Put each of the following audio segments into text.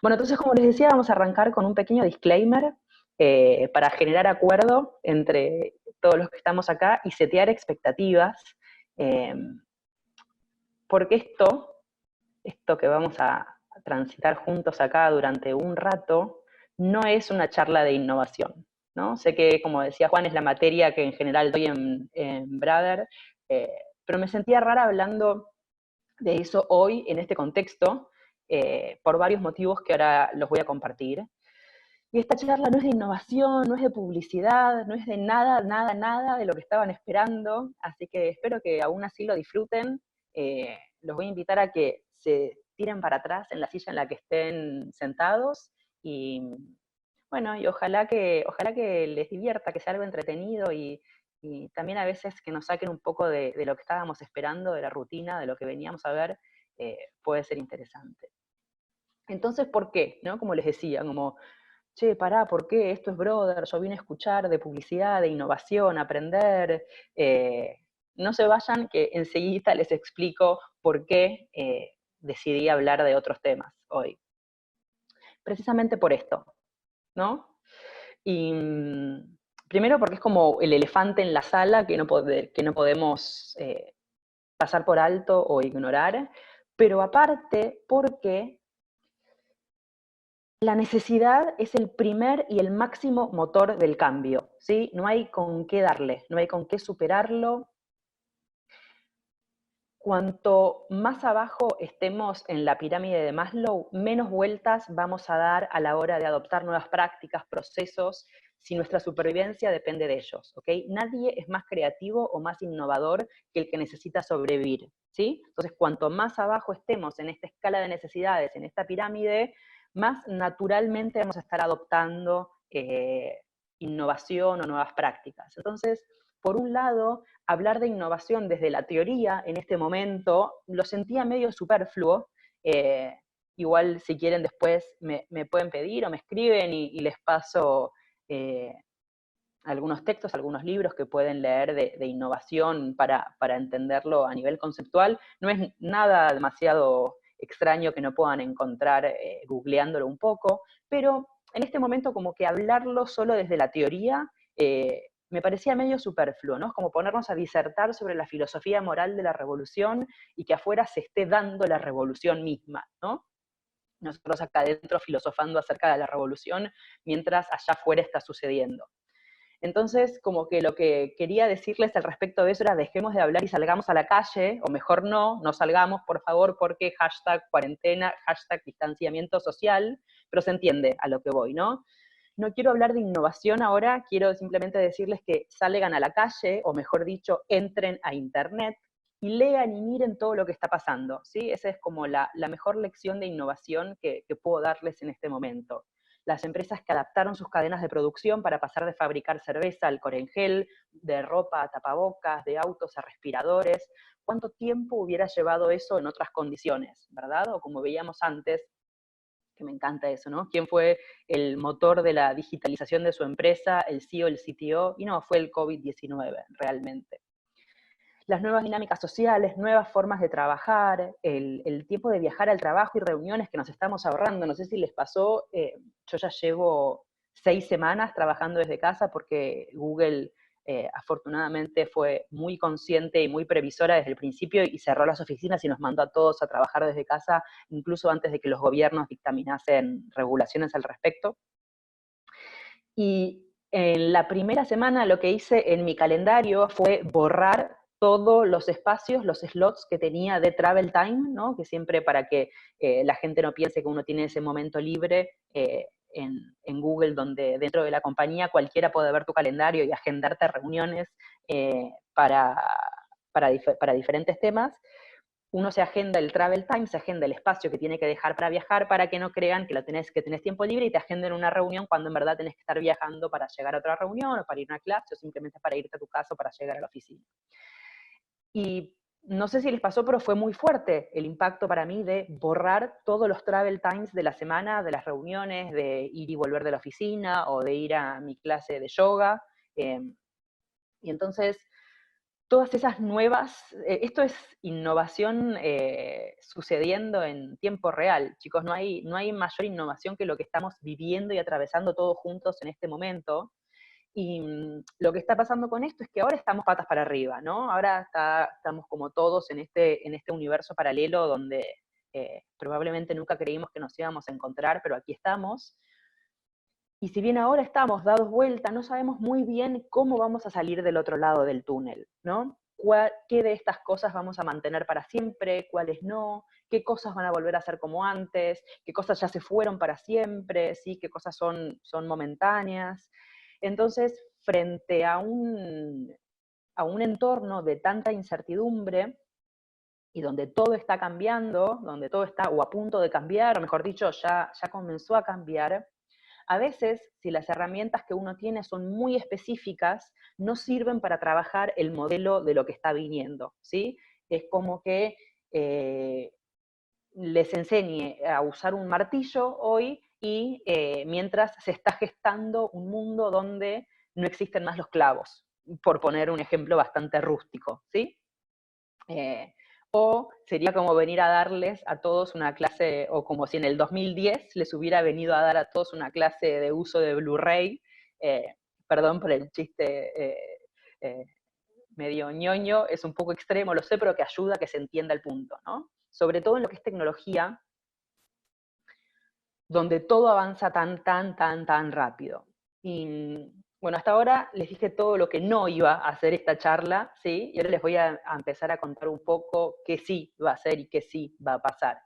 Bueno, entonces, como les decía, vamos a arrancar con un pequeño disclaimer para generar acuerdo entre todos los que estamos acá y setear expectativas, eh, porque esto que vamos a transitar juntos acá durante un rato, no es una charla de innovación, ¿no? Sé que, como decía Juan, es la materia que en general doy en Brother, pero me sentía rara hablando de eso hoy en este contexto, por varios motivos que ahora los voy a compartir. Y esta charla no es de innovación, no es de publicidad, no es de nada, nada, nada de lo que estaban esperando, así que espero que aún así lo disfruten. Los voy a invitar a que se tiren para atrás en la silla en la que estén sentados y bueno, y ojalá que les divierta, que sea algo entretenido y también a veces que nos saquen un poco de lo que estábamos esperando, de la rutina, de lo que veníamos a ver, puede ser interesante. Entonces, ¿por qué? ¿No? Como les decía, como che, pará, ¿por qué? Esto es Brother, yo vine a escuchar de publicidad, de innovación, aprender. No se vayan, que enseguida les explico por qué decidí hablar de otros temas hoy. Precisamente por esto, ¿no? Y primero porque es como el elefante en la sala que no podemos pasar por alto o ignorar, pero aparte porque la necesidad es el primer y el máximo motor del cambio, ¿sí? No hay con qué darle, no hay con qué superarlo. Cuanto más abajo estemos en la pirámide de Maslow, menos vueltas vamos a dar a la hora de adoptar nuevas prácticas, procesos, si nuestra supervivencia depende de ellos, ¿ok? Nadie es más creativo o más innovador que el que necesita sobrevivir, ¿sí? Entonces, cuanto más abajo estemos en esta escala de necesidades, en esta pirámide, más naturalmente vamos a estar adoptando innovación o nuevas prácticas. Entonces, por un lado, hablar de innovación desde la teoría en este momento lo sentía medio superfluo. Igual, si quieren, después me pueden pedir o me escriben y les paso eh, algunos textos, algunos libros que pueden leer de innovación para entenderlo a nivel conceptual. No es nada demasiado extraño que no puedan encontrar googleándolo un poco, pero en este momento como que hablarlo solo desde la teoría me parecía medio superfluo, ¿no? Es como ponernos a disertar sobre la filosofía moral de la revolución y que afuera se esté dando la revolución misma, ¿no? Nosotros acá adentro filosofando acerca de la revolución mientras allá afuera está sucediendo. Entonces, como que lo que quería decirles al respecto de eso era dejemos de hablar y salgamos a la calle, o mejor no salgamos, por favor, porque hashtag cuarentena, hashtag distanciamiento social, pero se entiende a lo que voy, ¿no? No quiero hablar de innovación ahora, quiero simplemente decirles que salgan a la calle, o mejor dicho, entren a internet y lean y miren todo lo que está pasando, ¿sí? Esa es como la mejor lección de innovación que puedo darles en este momento. Las empresas que adaptaron sus cadenas de producción para pasar de fabricar cerveza, alcohol en gel, de ropa a tapabocas, de autos a respiradores. ¿Cuánto tiempo hubiera llevado eso en otras condiciones, verdad? O como veíamos antes, que me encanta eso, ¿no? ¿Quién fue el motor de la digitalización de su empresa, el CEO, el CTO? Y no, fue el COVID-19, realmente. Las nuevas dinámicas sociales, nuevas formas de trabajar, el tiempo de viajar al trabajo y reuniones que nos estamos ahorrando. No sé si les pasó, yo ya llevo 6 semanas trabajando desde casa porque Google afortunadamente fue muy consciente y muy previsora desde el principio y cerró las oficinas y nos mandó a todos a trabajar desde casa, incluso antes de que los gobiernos dictaminasen regulaciones al respecto. Y en la primera semana lo que hice en mi calendario fue borrar todos los espacios, los slots que tenía de travel time, ¿no? Que siempre para que la gente no piense que uno tiene ese momento libre en Google, donde dentro de la compañía cualquiera puede ver tu calendario y agendarte reuniones para diferentes temas. Uno se agenda el travel time, se agenda el espacio que tiene que dejar para viajar para que no crean que tenés tiempo libre y te agenden una reunión cuando en verdad tenés que estar viajando para llegar a otra reunión o para ir a una clase o simplemente para irte a tu casa o para llegar a la oficina. Y no sé si les pasó, pero fue muy fuerte el impacto para mí de borrar todos los travel times de la semana, de las reuniones, de ir y volver de la oficina o de ir a mi clase de yoga. Y entonces todas esas nuevas, esto es innovación sucediendo en tiempo real, chicos, no hay mayor innovación que lo que estamos viviendo y atravesando todos juntos en este momento. Y lo que está pasando con esto es que ahora estamos patas para arriba, ¿no? Ahora estamos como todos en este universo paralelo donde probablemente nunca creímos que nos íbamos a encontrar, pero aquí estamos. Y si bien ahora estamos dados vuelta, no sabemos muy bien cómo vamos a salir del otro lado del túnel, ¿no? ¿Qué de estas cosas vamos a mantener para siempre? ¿Cuáles no? ¿Qué cosas van a volver a ser como antes? ¿Qué cosas ya se fueron para siempre? ¿Sí? ¿Qué cosas son momentáneas? Entonces, frente a un entorno de tanta incertidumbre y donde todo está cambiando, donde todo está o a punto de cambiar, o mejor dicho, ya comenzó a cambiar, a veces, si las herramientas que uno tiene son muy específicas, no sirven para trabajar el modelo de lo que está viniendo, ¿sí? Es como que les enseñe a usar un martillo hoy y mientras se está gestando un mundo donde no existen más los clavos, por poner un ejemplo bastante rústico, ¿sí? O sería como venir a darles a todos una clase, o como si en el 2010 les hubiera venido a dar a todos una clase de uso de Blu-ray, perdón por el chiste eh, medio ñoño, es un poco extremo, lo sé, pero que ayuda a que se entienda el punto, ¿no? Sobre todo en lo que es tecnología, donde todo avanza tan rápido. Y bueno, hasta ahora les dije todo lo que no iba a hacer esta charla, ¿sí? Y ahora les voy a empezar a contar un poco qué sí va a hacer y qué sí va a pasar.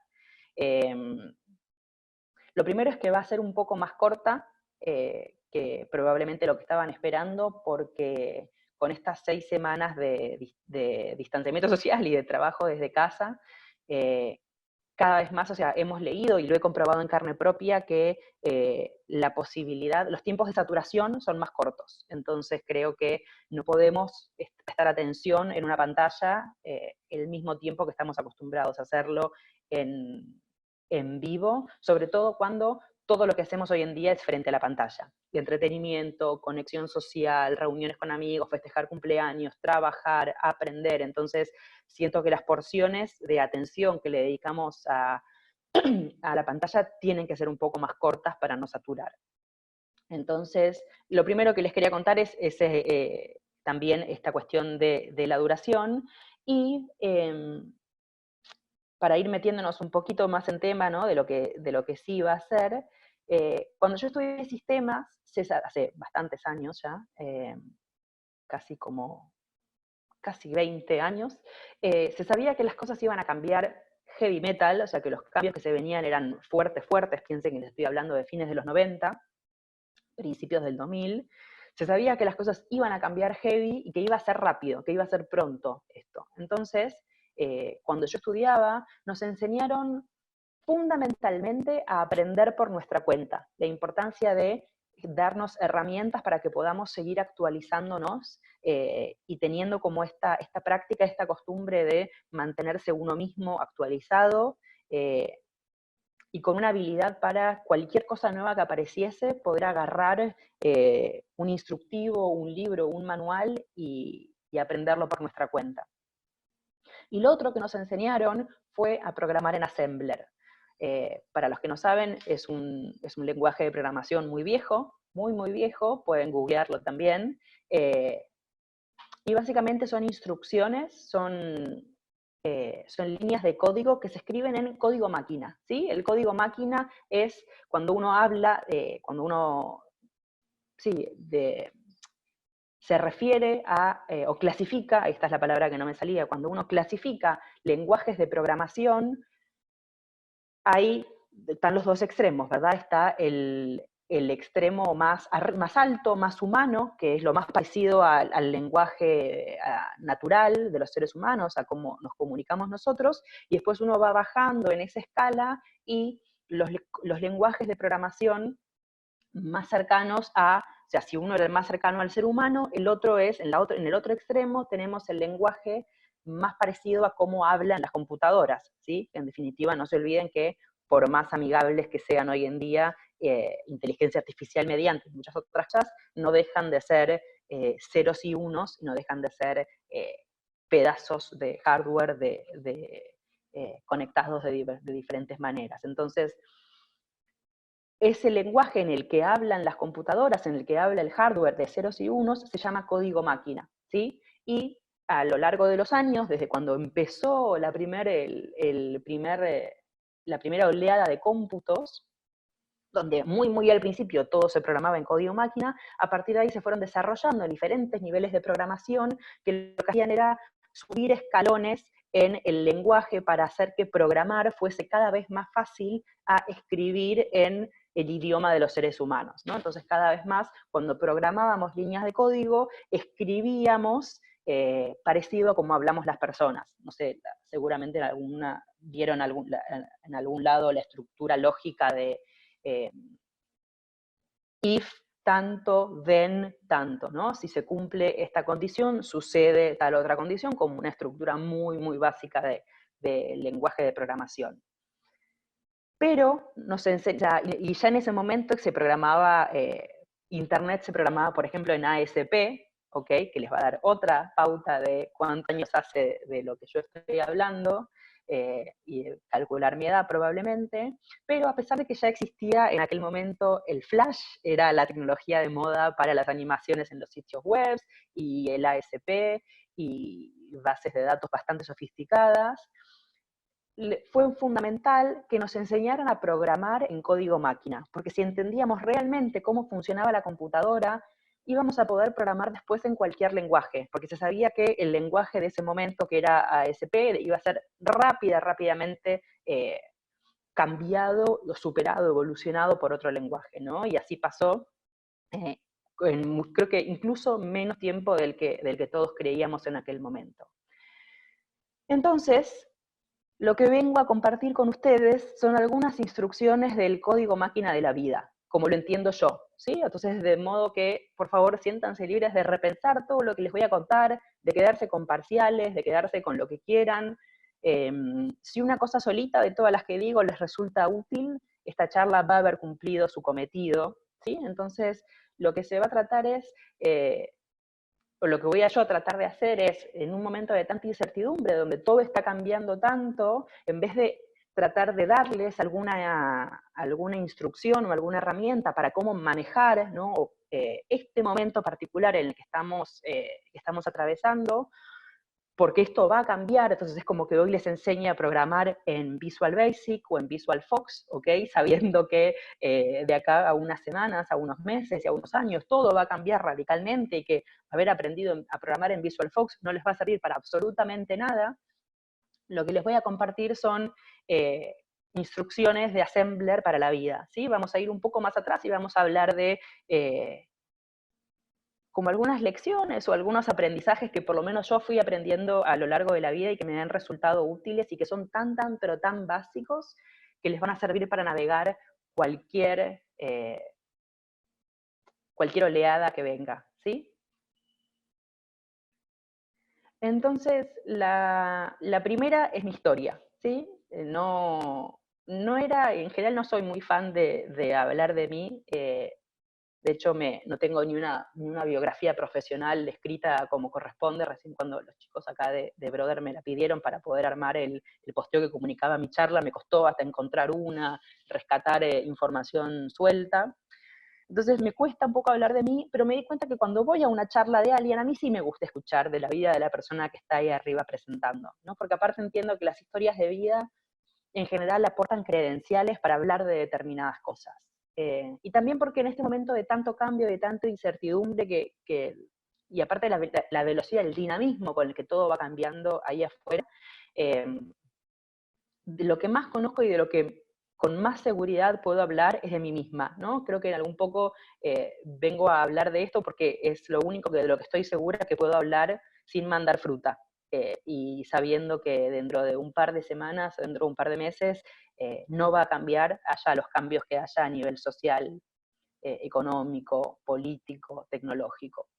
Eh, lo primero es que va a ser un poco más corta que probablemente lo que estaban esperando, porque con estas 6 semanas de distanciamiento social y de trabajo desde casa, cada vez más, o sea, hemos leído y lo he comprobado en carne propia que la posibilidad, los tiempos de saturación son más cortos. Entonces creo que no podemos prestar atención en una pantalla el mismo tiempo que estamos acostumbrados a hacerlo en, en vivo, sobre todo cuando todo lo que hacemos hoy en día es frente a la pantalla. De entretenimiento, conexión social, reuniones con amigos, festejar cumpleaños, trabajar, aprender. Entonces, siento que las porciones de atención que le dedicamos a la pantalla tienen que ser un poco más cortas para no saturar. Entonces, lo primero que les quería contar es también esta cuestión de la duración y para ir metiéndonos un poquito más en tema, ¿no? de lo que sí va a ser, cuando yo estudié sistemas, hace bastantes años ya, casi 20 años, se sabía que las cosas iban a cambiar heavy metal, o sea que los cambios que se venían eran fuertes, piensen que les estoy hablando de fines de los 90, principios del 2000, se sabía que las cosas iban a cambiar heavy y que iba a ser rápido, que iba a ser pronto esto. Entonces, cuando yo estudiaba, nos enseñaron fundamentalmente a aprender por nuestra cuenta, la importancia de darnos herramientas para que podamos seguir actualizándonos y teniendo como esta práctica, esta costumbre de mantenerse uno mismo actualizado y con una habilidad para cualquier cosa nueva que apareciese, poder agarrar un instructivo, un libro, un manual y aprenderlo por nuestra cuenta. Y lo otro que nos enseñaron fue a programar en Assembler. Para los que no saben, es un lenguaje de programación muy viejo, muy viejo, pueden googlearlo también, y básicamente son instrucciones, son líneas de código que se escriben en código máquina, ¿sí? El código máquina es cuando uno habla, cuando uno, sí, se refiere a, o clasifica, esta es la palabra que no me salía, cuando uno clasifica lenguajes de programación, ahí están los dos extremos, ¿verdad? Está el extremo más alto, más humano, que es lo más parecido al lenguaje natural de los seres humanos, a cómo nos comunicamos nosotros, y después uno va bajando en esa escala y los lenguajes de programación más cercanos o sea, si uno era el más cercano al ser humano, el otro es, en el otro extremo tenemos el lenguaje más parecido a cómo hablan las computadoras, ¿sí? En definitiva, no se olviden que por más amigables que sean hoy en día, inteligencia artificial mediante muchas otras cosas, no dejan de ser ceros y unos, no dejan de ser pedazos de hardware conectados de diferentes maneras. Entonces, ese lenguaje en el que hablan las computadoras, en el que habla el hardware de ceros y unos, se llama código máquina, ¿sí? Y a lo largo de los años, desde cuando empezó la primera oleada de cómputos, donde muy al principio todo se programaba en código máquina, a partir de ahí se fueron desarrollando diferentes niveles de programación que lo que hacían era subir escalones en el lenguaje para hacer que programar fuese cada vez más fácil a escribir en el idioma de los seres humanos, ¿no? Entonces cada vez más, cuando programábamos líneas de código, escribíamos parecido a como hablamos las personas. No sé, seguramente vieron en algún lado la estructura lógica de if tanto, then tanto, ¿no? Si se cumple esta condición, sucede tal otra condición, como una estructura muy básica de lenguaje de programación. Pero nos enseña, y ya en ese momento se programaba, Internet se programaba, por ejemplo, en ASP, ¿ok? Que les va a dar otra pauta de cuántos años hace de lo que yo estoy hablando, y calcular mi edad probablemente, pero a pesar de que ya existía en aquel momento el Flash, era la tecnología de moda para las animaciones en los sitios web, y el ASP, y bases de datos bastante sofisticadas, fue fundamental que nos enseñaran a programar en código máquina, porque si entendíamos realmente cómo funcionaba la computadora, íbamos a poder programar después en cualquier lenguaje, porque se sabía que el lenguaje de ese momento, que era ASP, iba a ser rápidamente cambiado, superado, evolucionado por otro lenguaje, ¿no? Y así pasó, creo que incluso menos tiempo del que todos creíamos en aquel momento. Entonces, lo que vengo a compartir con ustedes son algunas instrucciones del código máquina de la vida, como lo entiendo yo, ¿sí? Entonces, de modo que, por favor, siéntanse libres de repensar todo lo que les voy a contar, de quedarse con parciales, de quedarse con lo que quieran. Si una cosa solita de todas las que digo les resulta útil, esta charla va a haber cumplido su cometido, ¿sí? Entonces, lo que se va a tratar es, o lo que voy a yo a tratar de hacer es, en un momento de tanta incertidumbre, donde todo está cambiando tanto, en vez de tratar de darles alguna instrucción o alguna herramienta para cómo manejar, ¿no? Este momento particular en el que estamos atravesando, porque esto va a cambiar, entonces es como que hoy les enseñe a programar en Visual Basic o en Visual Fox, ¿ok? Sabiendo que de acá a unas semanas, a unos meses y a unos años, todo va a cambiar radicalmente y que haber aprendido a programar en Visual Fox no les va a servir para absolutamente nada. Lo que les voy a compartir son instrucciones de assembler para la vida, ¿sí? Vamos a ir un poco más atrás y vamos a hablar de como algunas lecciones o algunos aprendizajes que por lo menos yo fui aprendiendo a lo largo de la vida y que me han resultado útiles y que son pero tan básicos que les van a servir para navegar cualquier oleada que venga, ¿sí? Entonces, la primera es mi historia, ¿sí? No era, en general no soy muy fan de hablar de mí, de hecho, no tengo ni una biografía profesional escrita como corresponde. Recién cuando los chicos acá de Brother me la pidieron para poder armar el posteo que comunicaba mi charla, me costó hasta encontrar rescatar información suelta. Entonces me cuesta un poco hablar de mí, pero me di cuenta que cuando voy a una charla de alguien, a mí sí me gusta escuchar de la vida de la persona que está ahí arriba presentando, ¿no? Porque aparte entiendo que las historias de vida en general aportan credenciales para hablar de determinadas cosas. Y también porque en este momento de tanto cambio, de tanta incertidumbre, y aparte de la velocidad, el dinamismo con el que todo va cambiando ahí afuera, de lo que más conozco y de lo que con más seguridad puedo hablar es de mí misma, ¿no? Creo que en algún poco vengo a hablar de esto porque es lo único de lo que estoy segura que puedo hablar sin mandar fruta. Y sabiendo que dentro de un par de semanas, dentro de un par de meses, no va a cambiar, haya los cambios que haya a nivel social, económico, político, tecnológico.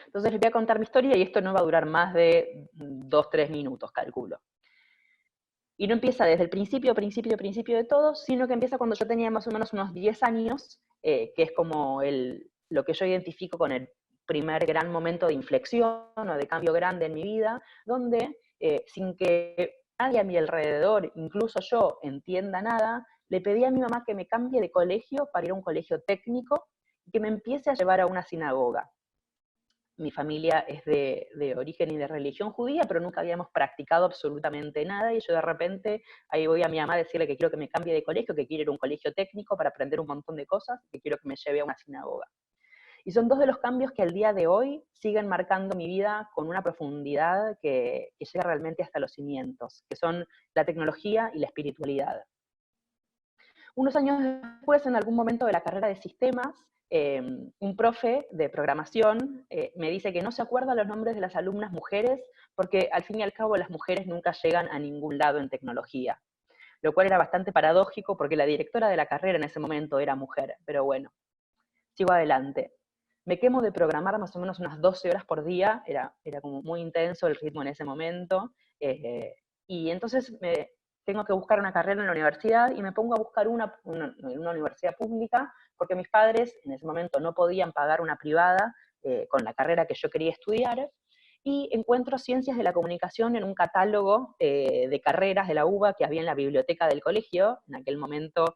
Entonces les voy a contar mi historia y esto no va a durar más de 2-3 minutos, calculo. Y no empieza desde el principio de todo, sino que empieza cuando yo tenía más o menos unos 10 años, que es como lo que yo identifico con el primer gran momento de inflexión o de cambio grande en mi vida, donde sin que nadie a mi alrededor, incluso yo, entienda nada, le pedí a mi mamá que me cambie de colegio para ir a un colegio técnico y que me empiece a llevar a una sinagoga. Mi familia es de origen y de religión judía, pero nunca habíamos practicado absolutamente nada, y yo de repente ahí voy a mi mamá a decirle que quiero que me cambie de colegio, que quiero ir a un colegio técnico para aprender un montón de cosas, que quiero que me lleve a una sinagoga. Y son dos de los cambios que al día de hoy siguen marcando mi vida con una profundidad que llega realmente hasta los cimientos, que son la tecnología y la espiritualidad. Unos años después, en algún momento de la carrera de sistemas, un profe de programación me dice que no se acuerda los nombres de las alumnas mujeres porque al fin y al cabo las mujeres nunca llegan a ningún lado en tecnología, lo cual era bastante paradójico porque la directora de la carrera en ese momento era mujer, pero bueno, sigo adelante. Me quemo de programar más o menos unas 12 horas por día, era como muy intenso el ritmo en ese momento, y entonces tengo que buscar una carrera en la universidad y me pongo a buscar una universidad pública porque mis padres en ese momento no podían pagar una privada con la carrera que yo quería estudiar, y encuentro ciencias de la comunicación en un catálogo de carreras de la UBA que había en la biblioteca del colegio. En aquel momento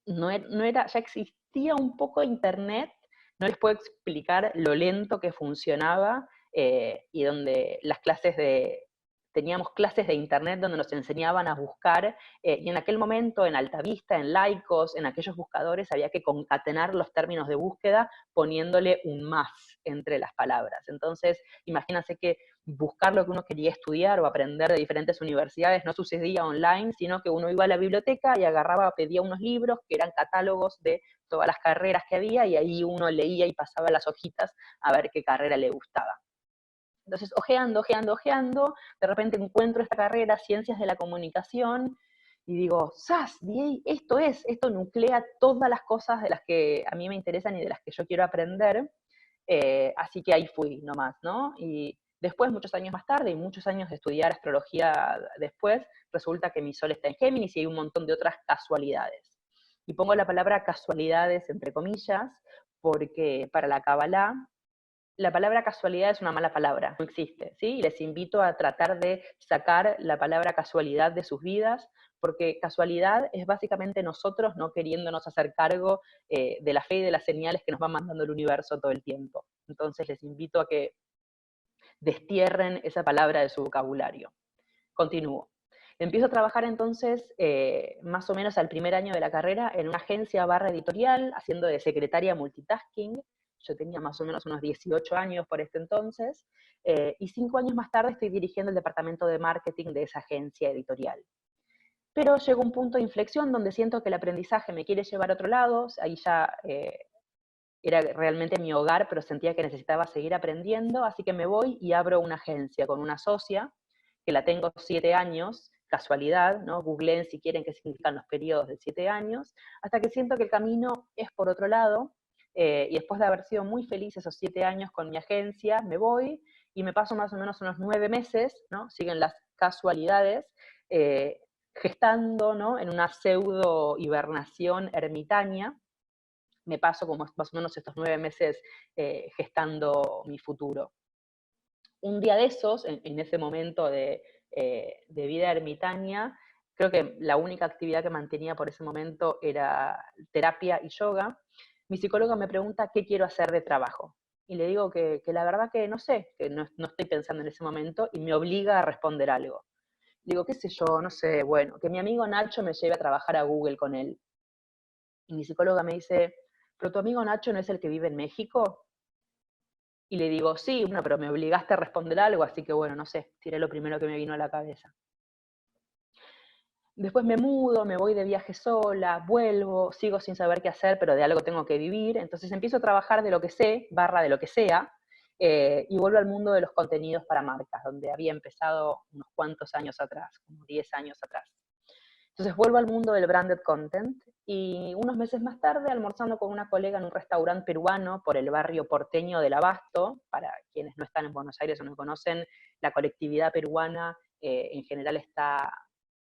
no era, ya existía un poco internet, no les puedo explicar lo lento que funcionaba, y donde teníamos clases de internet donde nos enseñaban a buscar, y en aquel momento en Altavista, en Laicos, en aquellos buscadores había que concatenar los términos de búsqueda poniéndole un más entre las palabras. Entonces, imagínense que buscar lo que uno quería estudiar o aprender de diferentes universidades no sucedía online, sino que uno iba a la biblioteca y pedía unos libros que eran catálogos de todas las carreras que había, y ahí uno leía y pasaba las hojitas a ver qué carrera le gustaba. Entonces, ojeando, de repente encuentro esta carrera, Ciencias de la Comunicación, y digo, ¡zas! Esto nuclea todas las cosas de las que a mí me interesan y de las que yo quiero aprender, así que ahí fui nomás, ¿no? Y después, muchos años más tarde, y muchos años de estudiar astrología después, resulta que mi sol está en Géminis y hay un montón de otras casualidades. Y pongo la palabra casualidades entre comillas, porque para la Kabbalah, la palabra casualidad es una mala palabra, no existe, ¿sí? Y les invito a tratar de sacar la palabra casualidad de sus vidas, porque casualidad es básicamente nosotros no queriéndonos hacer cargo de la fe y de las señales que nos va mandando el universo todo el tiempo. Entonces les invito a que destierren esa palabra de su vocabulario. Continúo. Empiezo a trabajar entonces, más o menos al primer año de la carrera, en una agencia barra editorial, haciendo de secretaria multitasking. Yo tenía más o menos unos 18 años por este entonces, y 5 años más tarde estoy dirigiendo el departamento de marketing de esa agencia editorial. Pero llegó un punto de inflexión donde siento que el aprendizaje me quiere llevar a otro lado, ahí ya era realmente mi hogar, pero sentía que necesitaba seguir aprendiendo, así que me voy y abro una agencia con una socia, que la tengo 7 años, casualidad, ¿no? Googleen si quieren qué significan los periodos de 7 años, hasta que siento que el camino es por otro lado, y después de haber sido muy feliz esos 7 años con mi agencia, me voy y me paso más o menos unos 9 meses, ¿no? Siguen las casualidades, gestando, ¿no? En una pseudo hibernación ermitaña. Me paso como más o menos estos 9 meses gestando mi futuro. Un día de esos, en ese momento de vida ermitaña, creo que la única actividad que mantenía por ese momento era terapia y yoga. Mi psicóloga me pregunta qué quiero hacer de trabajo. Y le digo que la verdad que no sé, que no estoy pensando en ese momento, y me obliga a responder algo. Digo, qué sé yo, no sé, bueno, que mi amigo Nacho me lleve a trabajar a Google con él. Y mi psicóloga me dice, ¿pero tu amigo Nacho no es el que vive en México? Y le digo, sí, bueno, pero me obligaste a responder algo, así que bueno, no sé, tiré lo primero que me vino a la cabeza. Después me mudo, me voy de viaje sola, vuelvo, sigo sin saber qué hacer, pero de algo tengo que vivir, entonces empiezo a trabajar de lo que sé, barra de lo que sea, y vuelvo al mundo de los contenidos para marcas, donde había empezado unos cuantos años atrás, como 10 años atrás. Entonces vuelvo al mundo del branded content, y unos meses más tarde, almorzando con una colega en un restaurante peruano por el barrio porteño del Abasto, para quienes no están en Buenos Aires o no conocen, la colectividad peruana en general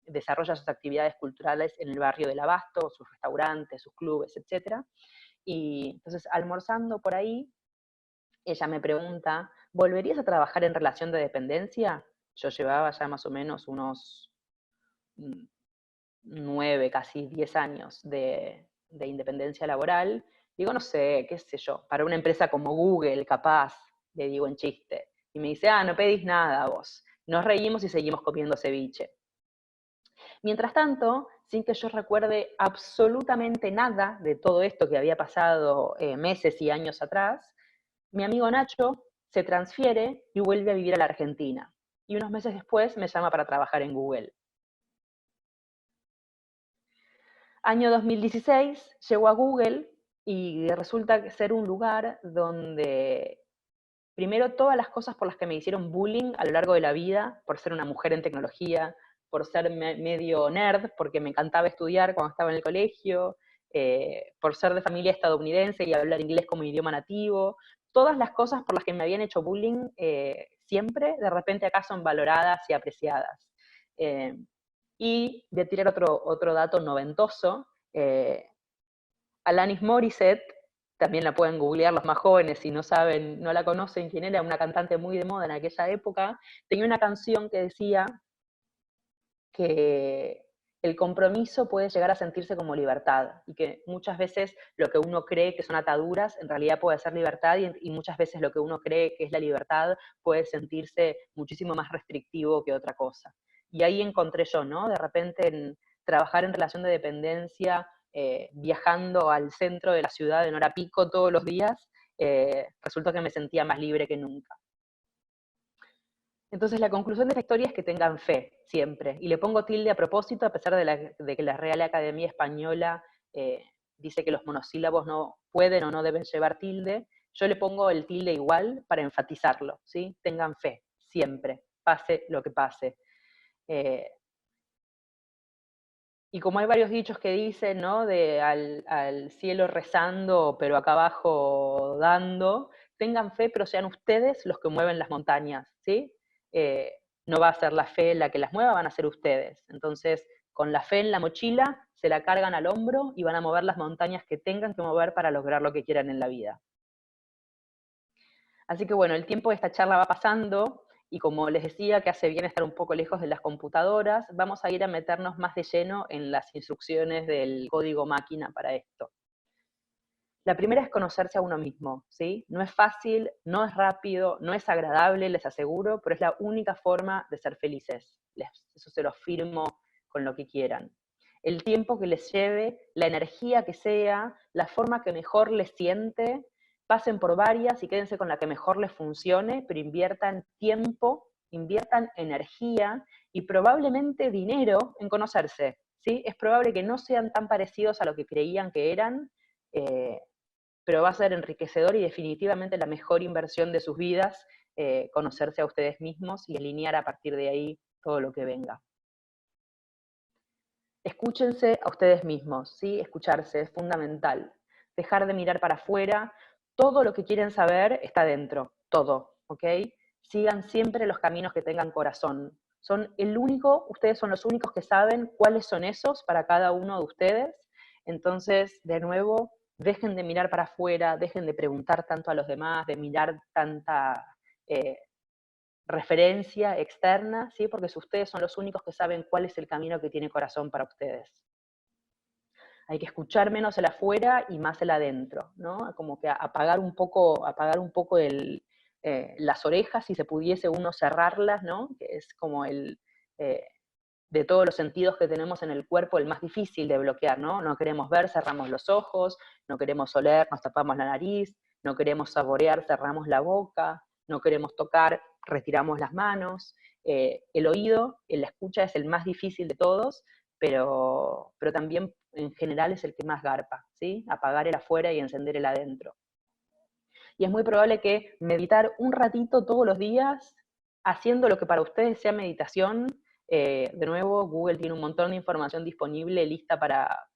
desarrolla sus actividades culturales en el barrio del Abasto, sus restaurantes, sus clubes, etc. Y entonces almorzando por ahí, ella me pregunta, ¿volverías a trabajar en relación de dependencia? Yo llevaba ya más o menos unos 9, casi 10 años de independencia laboral. Digo, no sé, qué sé yo, para una empresa como Google, capaz, le digo en chiste. Y me dice, no pedís nada vos. Nos reímos y seguimos comiendo ceviche. Mientras tanto, sin que yo recuerde absolutamente nada de todo esto que había pasado meses y años atrás, mi amigo Nacho se transfiere y vuelve a vivir a la Argentina. Y unos meses después me llama para trabajar en Google. Año 2016, llego a Google y resulta ser un lugar donde, primero, todas las cosas por las que me hicieron bullying a lo largo de la vida, por ser una mujer en tecnología, por ser medio nerd, porque me encantaba estudiar cuando estaba en el colegio, por ser de familia estadounidense y hablar inglés como idioma nativo, todas las cosas por las que me habían hecho bullying siempre, de repente acá son valoradas y apreciadas. Y voy a tirar otro dato noventoso. Alanis Morissette, también la pueden googlear los más jóvenes si no saben, no la conocen quién era, una cantante muy de moda en aquella época, tenía una canción que decía que el compromiso puede llegar a sentirse como libertad y que muchas veces lo que uno cree que son ataduras en realidad puede ser libertad y muchas veces lo que uno cree que es la libertad puede sentirse muchísimo más restrictivo que otra cosa. Y ahí encontré yo, ¿no? De repente en trabajar en relación de dependencia, viajando al centro de la ciudad en hora pico todos los días, resultó que me sentía más libre que nunca. Entonces la conclusión de esta historia es que tengan fe siempre. Y le pongo tilde a propósito, a pesar de que la Real Academia Española dice que los monosílabos no pueden o no deben llevar tilde. Yo le pongo el tilde igual para enfatizarlo, ¿sí? Tengan fe, siempre, pase lo que pase. Y como hay varios dichos que dicen, ¿no? De al cielo rezando, pero acá abajo dando, tengan fe, pero sean ustedes los que mueven las montañas, ¿sí? Eh, no va a ser la fe la que las mueva, van a ser ustedes. Entonces, con la fe en la mochila, se la cargan al hombro y van a mover las montañas que tengan que mover para lograr lo que quieran en la vida. Así que bueno, el tiempo de esta charla va pasando y como les decía que hace bien estar un poco lejos de las computadoras, vamos a ir a meternos más de lleno en las instrucciones del código máquina para esto. La primera es conocerse a uno mismo, ¿sí? No es fácil, no es rápido, no es agradable, les aseguro, pero es la única forma de ser felices. Eso se lo firmo con lo que quieran. El tiempo que les lleve, la energía que sea, la forma que mejor les siente, pasen por varias y quédense con la que mejor les funcione, pero inviertan tiempo, inviertan energía y probablemente dinero en conocerse, ¿sí? Es probable que no sean tan parecidos a lo que creían que eran, pero va a ser enriquecedor y definitivamente la mejor inversión de sus vidas, conocerse a ustedes mismos y alinear a partir de ahí todo lo que venga. Escúchense a ustedes mismos, ¿sí? Escucharse es fundamental. Dejar de mirar para afuera, todo lo que quieren saber está dentro, todo, ¿ok? Sigan siempre los caminos que tengan corazón. Ustedes son los únicos que saben cuáles son esos para cada uno de ustedes. Entonces, de nuevo, dejen de mirar para afuera, dejen de preguntar tanto a los demás, de mirar tanta referencia externa, ¿sí? Porque ustedes son los únicos que saben cuál es el camino que tiene corazón para ustedes. Hay que escuchar menos el afuera y más el adentro, ¿no? Como que apagar un poco las orejas, si se pudiese uno cerrarlas, ¿no? Que es como de todos los sentidos que tenemos en el cuerpo, el más difícil de bloquear, ¿no? No queremos ver, cerramos los ojos, no queremos oler, nos tapamos la nariz, no queremos saborear, cerramos la boca, no queremos tocar, retiramos las manos. El oído, la escucha es el más difícil de todos, pero también en general es el que más garpa, ¿sí? Apagar el afuera y encender el adentro. Y es muy probable que meditar un ratito todos los días, haciendo lo que para ustedes sea meditación, de nuevo, Google tiene un montón de información disponible, lista para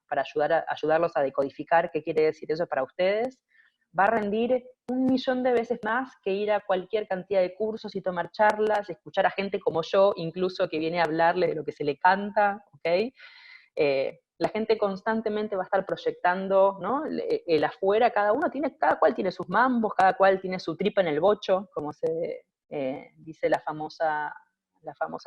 ayudarlos a decodificar qué quiere decir eso para ustedes. Va a rendir 1.000.000 de veces más que ir a cualquier cantidad de cursos y tomar charlas, escuchar a gente como yo, incluso que viene a hablarle de lo que se le canta, ¿ok? La gente constantemente va a estar proyectando, ¿no? El afuera, cada cual tiene sus mambos, cada cual tiene su tripa en el bocho, como se dice la famosa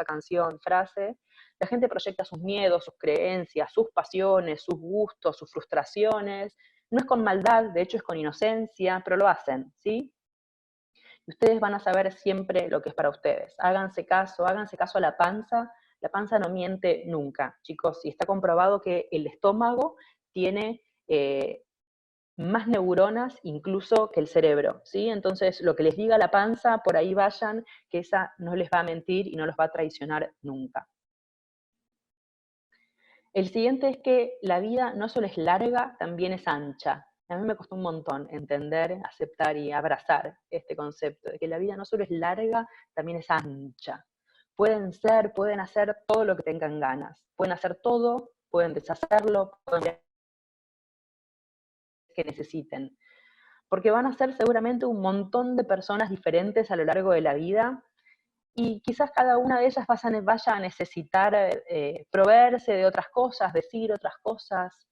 canción, frase. La gente proyecta sus miedos, sus creencias, sus pasiones, sus gustos, sus frustraciones. No es con maldad, de hecho es con inocencia, pero lo hacen, ¿sí? Y ustedes van a saber siempre lo que es para ustedes. Háganse caso a la panza no miente nunca, chicos, y está comprobado que el estómago tiene más neuronas incluso que el cerebro, ¿sí? Entonces, lo que les diga la panza, por ahí vayan, que esa no les va a mentir y no los va a traicionar nunca. El siguiente es que la vida no solo es larga, también es ancha. A mí me costó un montón entender, aceptar y abrazar este concepto de que la vida no solo es larga, también es ancha. Pueden hacer todo lo que tengan ganas. Pueden hacer todo, pueden deshacerlo, pueden que necesiten. Porque van a ser seguramente un montón de personas diferentes a lo largo de la vida y quizás cada una de ellas vaya a necesitar proveerse de otras cosas, decir otras cosas.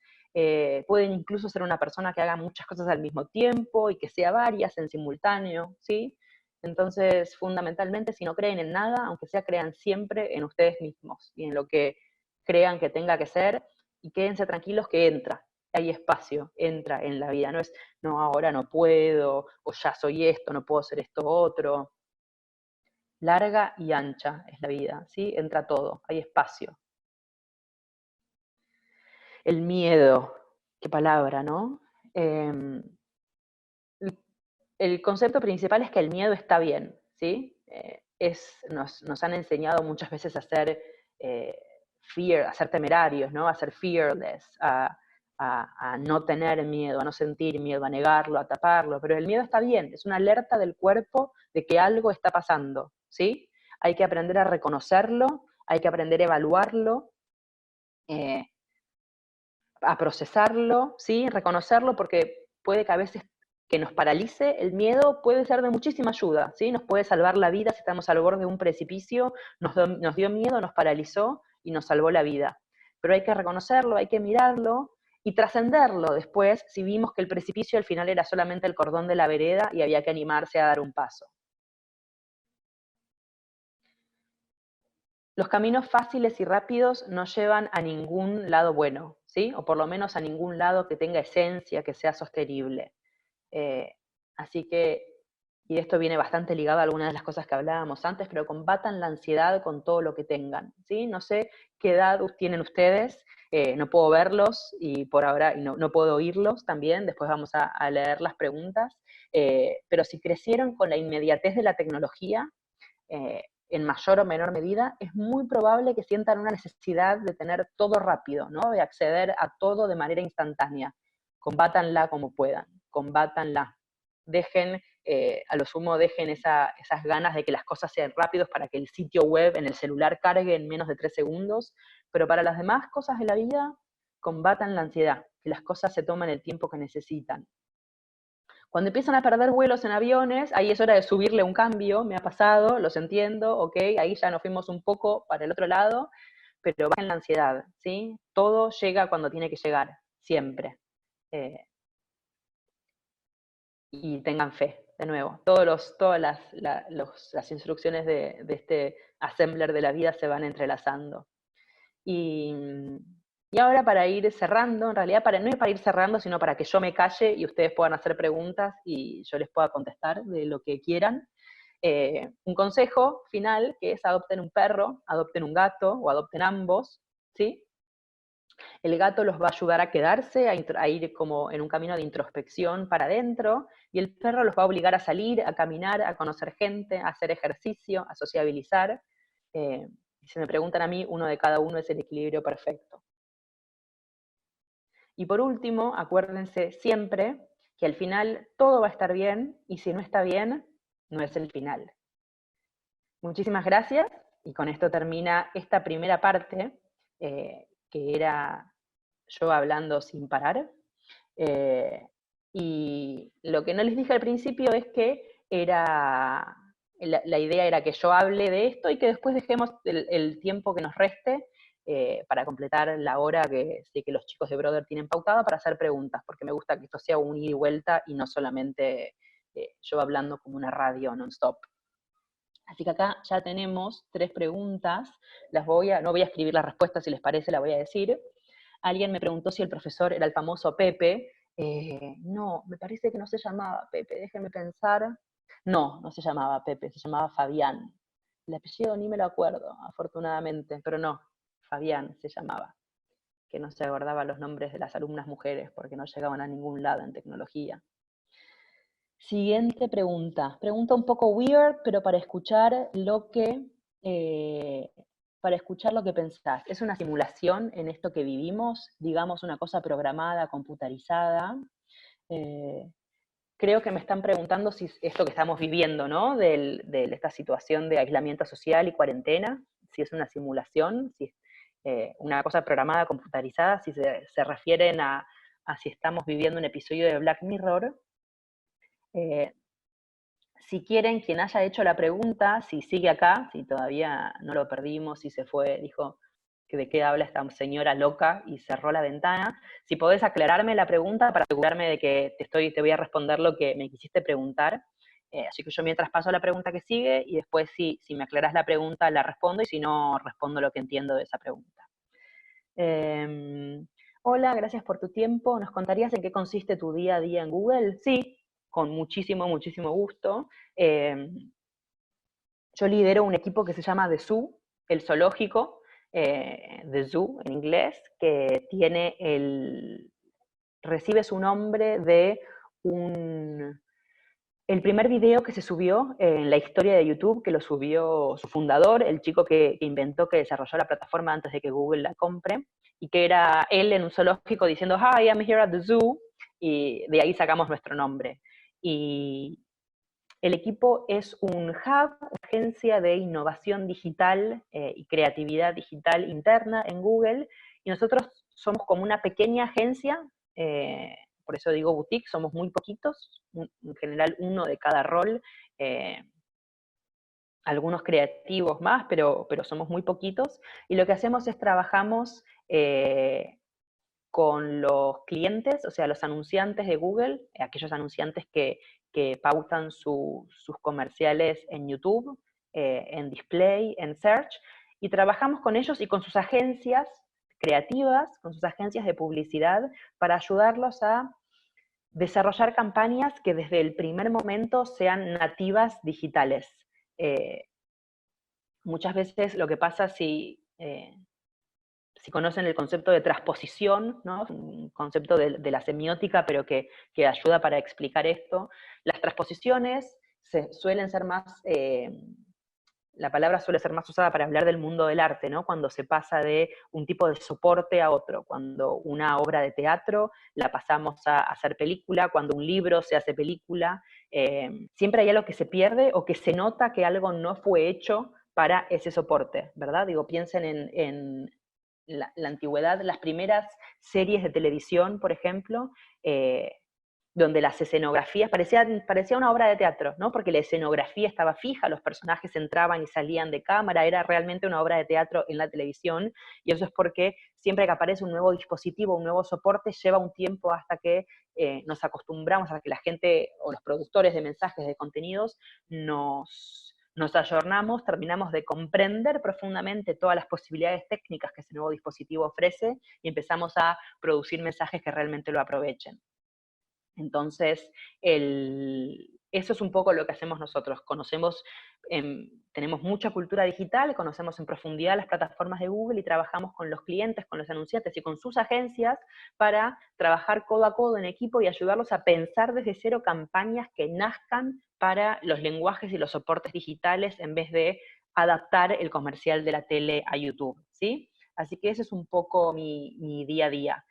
Pueden incluso ser una persona que haga muchas cosas al mismo tiempo y que sea varias en simultáneo, ¿sí? Entonces, fundamentalmente, si no creen en nada, aunque sea crean siempre en ustedes mismos y en lo que crean que tenga que ser, y quédense tranquilos que entra, hay espacio, entra en la vida, no es, no, ahora no puedo, o ya soy esto, no puedo ser esto otro. Larga y ancha es la vida, ¿sí? Entra todo, hay espacio. El miedo, qué palabra, ¿no? El concepto principal es que el miedo está bien, ¿sí? Nos han enseñado muchas veces a ser a ser temerarios, ¿no? A ser fearless, a no tener miedo, a no sentir miedo, a negarlo, a taparlo, pero el miedo está bien, es una alerta del cuerpo de que algo está pasando, ¿sí? Hay que aprender a reconocerlo, hay que aprender a evaluarlo, eh, a procesarlo, ¿sí? Reconocerlo porque puede que a veces que nos paralice, el miedo puede ser de muchísima ayuda, ¿sí? Nos puede salvar la vida si estamos al borde de un precipicio, nos dio miedo, nos paralizó y nos salvó la vida. Pero hay que reconocerlo, hay que mirarlo y trascenderlo después si vimos que el precipicio al final era solamente el cordón de la vereda y había que animarse a dar un paso. Los caminos fáciles y rápidos no llevan a ningún lado bueno, ¿sí? O por lo menos a ningún lado que tenga esencia, que sea sostenible. Eh, Así que, y esto viene bastante ligado a algunas de las cosas que hablábamos antes, pero combatan la ansiedad con todo lo que tengan, ¿sí? No sé qué edad tienen ustedes, no puedo verlos y por ahora y no puedo oírlos también, después vamos a leer las preguntas, pero si crecieron con la inmediatez de la tecnología, en mayor o menor medida, es muy probable que sientan una necesidad de tener todo rápido, ¿no? De acceder a todo de manera instantánea. Combátanla como puedan, combátanla. Dejen, a lo sumo, dejen esas ganas de que las cosas sean rápidos para que el sitio web en el celular cargue en menos de 3 segundos, pero para las demás cosas de la vida, combatan la ansiedad, que las cosas se tomen el tiempo que necesitan. Cuando empiezan a perder vuelos en aviones, ahí es hora de subirle un cambio, me ha pasado, los entiendo, ok, ahí ya nos fuimos un poco para el otro lado, pero bajen la ansiedad, ¿sí? Todo llega cuando tiene que llegar, siempre. Eh, y tengan fe, de nuevo. Todas las instrucciones de este assembler de la vida se van entrelazando. Y, y ahora para ir cerrando, en realidad no es para ir cerrando, sino para que yo me calle y ustedes puedan hacer preguntas y yo les pueda contestar de lo que quieran. Un consejo final que es adopten un perro, adopten un gato o adopten ambos, ¿sí? El gato los va a ayudar a quedarse, a ir como en un camino de introspección para adentro, y el perro los va a obligar a salir, a caminar, a conocer gente, a hacer ejercicio, a sociabilizar. Si me preguntan a mí, uno de cada uno es el equilibrio perfecto. Y por último, acuérdense siempre que al final todo va a estar bien, y si no está bien, no es el final. Muchísimas gracias, y con esto termina esta primera parte, que era yo hablando sin parar. Y lo que no les dije al principio es que la idea era que yo hable de esto y que después dejemos el tiempo que nos reste para completar la hora que sé que los chicos de Brother tienen pautada para hacer preguntas, porque me gusta que esto sea un ida y vuelta y no solamente yo hablando como una radio non-stop. Así que acá ya tenemos 3 preguntas, no voy a escribir las respuestas, si les parece, la voy a decir. Alguien me preguntó si el profesor era el famoso Pepe. No, me parece que no se llamaba Pepe, déjenme pensar. No, no se llamaba Pepe, se llamaba Fabián. El apellido ni me lo acuerdo, afortunadamente, pero no, Fabián se llamaba, que no se acordaba los nombres de las alumnas mujeres porque no llegaban a ningún lado en tecnología. Siguiente pregunta. Pregunta un poco weird, pero para escuchar lo que pensás. ¿Es una simulación en esto que vivimos? Digamos, una cosa programada, computarizada. Creo que me están preguntando si esto que estamos viviendo, ¿no? De esta situación de aislamiento social y cuarentena, si es una simulación, si es una cosa programada, computarizada, si se refieren a si estamos viviendo un episodio de Black Mirror. Si quieren, quien haya hecho la pregunta, si sigue acá, si todavía no lo perdimos, si se fue, dijo que de qué habla esta señora loca y cerró la ventana, si podés aclararme la pregunta para asegurarme de que te voy a responder lo que me quisiste preguntar. Así que yo mientras paso a la pregunta que sigue y después si me aclarás la pregunta la respondo y si no, respondo lo que entiendo de esa pregunta. Hola, gracias por tu tiempo. ¿Nos contarías en qué consiste tu día a día en Google? Sí, con muchísimo, muchísimo gusto. Yo lidero un equipo que se llama The Zoo, el zoológico, The Zoo en inglés, que recibe su nombre de el primer video que se subió en la historia de YouTube, que lo subió su fundador, el chico que inventó, que desarrolló la plataforma antes de que Google la compre, y que era él en un zoológico diciendo, "Hi, I'm here at the zoo", y de ahí sacamos nuestro nombre. Y el equipo es un hub, una agencia de innovación digital y creatividad digital interna en Google, y nosotros somos como una pequeña agencia, por eso digo boutique, somos muy poquitos, en general uno de cada rol, algunos creativos más, pero somos muy poquitos, y lo que hacemos es trabajamos con los clientes, o sea, los anunciantes de Google, aquellos anunciantes que pautan sus comerciales en YouTube, en display, en search, y trabajamos con ellos y con sus agencias creativas, con sus agencias de publicidad, para ayudarlos a desarrollar campañas que desde el primer momento sean nativas digitales. Muchas veces lo que pasa si conocen el concepto de transposición, ¿no? Un concepto de la semiótica, pero que ayuda para explicar esto. Las transposiciones suelen ser más, la palabra suele ser más usada para hablar del mundo del arte, ¿no? Cuando se pasa de un tipo de soporte a otro, cuando una obra de teatro la pasamos a hacer película, cuando un libro se hace película, siempre hay algo que se pierde o que se nota que algo no fue hecho para ese soporte, ¿verdad? Digo, piensen en la antigüedad, las primeras series de televisión, por ejemplo, donde las escenografías, parecía una obra de teatro, ¿no? Porque la escenografía estaba fija, los personajes entraban y salían de cámara, era realmente una obra de teatro en la televisión, y eso es porque siempre que aparece un nuevo dispositivo, un nuevo soporte, lleva un tiempo hasta que nos acostumbramos a que la gente o los productores de mensajes, de contenidos, nos ayornamos, terminamos de comprender profundamente todas las posibilidades técnicas que ese nuevo dispositivo ofrece y empezamos a producir mensajes que realmente lo aprovechen. Entonces, eso es un poco lo que hacemos nosotros. Tenemos mucha cultura digital, conocemos en profundidad las plataformas de Google y trabajamos con los clientes, con los anunciantes y con sus agencias para trabajar codo a codo en equipo y ayudarlos a pensar desde cero campañas que nazcan para los lenguajes y los soportes digitales en vez de adaptar el comercial de la tele a YouTube, ¿sí? Así que ese es un poco mi día a día.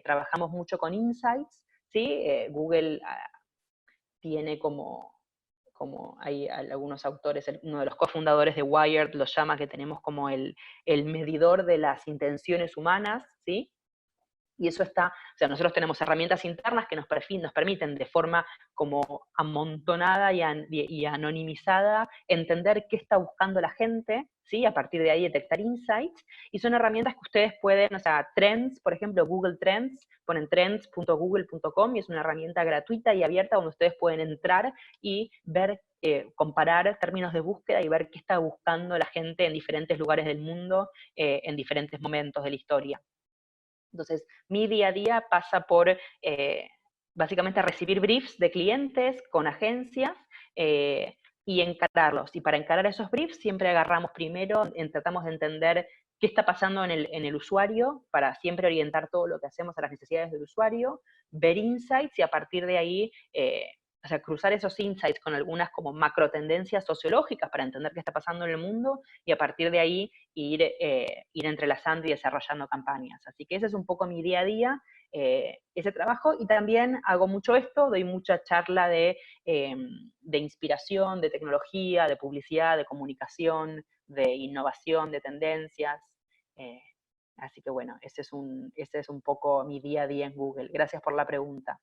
Trabajamos mucho con insights, ¿sí? Google tiene como hay algunos autores, uno de los cofundadores de Wired lo llama que tenemos como el medidor de las intenciones humanas, ¿sí? Y eso está, o sea, nosotros tenemos herramientas internas que nos permiten de forma como amontonada y anonimizada entender qué está buscando la gente, ¿sí? A partir de ahí detectar insights, y son herramientas que ustedes pueden, o sea, Trends, por ejemplo, Google Trends, ponen trends.google.com y es una herramienta gratuita y abierta donde ustedes pueden entrar y ver, comparar términos de búsqueda y ver qué está buscando la gente en diferentes lugares del mundo, en diferentes momentos de la historia. Entonces, mi día a día pasa por básicamente recibir briefs de clientes con agencias y encararlos. Y para encarar esos briefs siempre agarramos primero, tratamos de entender qué está pasando en el usuario para siempre orientar todo lo que hacemos a las necesidades del usuario, ver insights y a partir de ahí o sea, cruzar esos insights con algunas como macro tendencias sociológicas para entender qué está pasando en el mundo y a partir de ahí ir entrelazando y desarrollando campañas. Así que ese es un poco mi día a día, ese trabajo, y también hago mucho esto, doy mucha charla de inspiración, de tecnología, de publicidad, de comunicación, de innovación, de tendencias. eh, Así que bueno, ese es un poco mi día a día en Google. Gracias por la pregunta.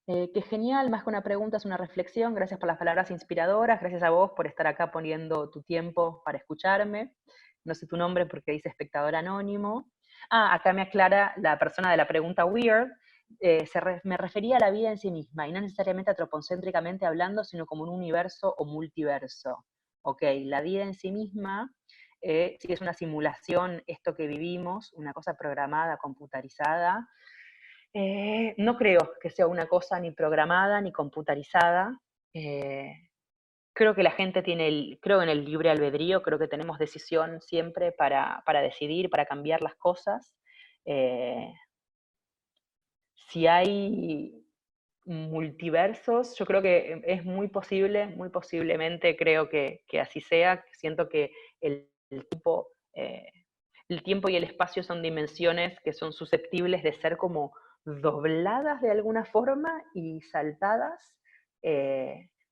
Qué genial, más que una pregunta es una reflexión. Gracias por las palabras inspiradoras, gracias a vos por estar acá poniendo tu tiempo para escucharme. No sé tu nombre porque dice espectador anónimo. Ah, acá me aclara la persona de la pregunta weird. Me refería a la vida en sí misma y no necesariamente antropocéntricamente hablando, sino como un universo o multiverso. Ok, la vida en sí misma, si es una simulación, esto que vivimos, una cosa programada, computarizada, no creo que sea una cosa ni programada ni computarizada. Eh, Creo que la gente creo en el libre albedrío, creo que tenemos decisión siempre para decidir, para cambiar las cosas. Eh, si hay multiversos, yo creo que es muy posiblemente creo que así sea. Siento que el tiempo, eh, el tiempo y el espacio son dimensiones que son susceptibles de ser como dobladas de alguna forma y saltadas.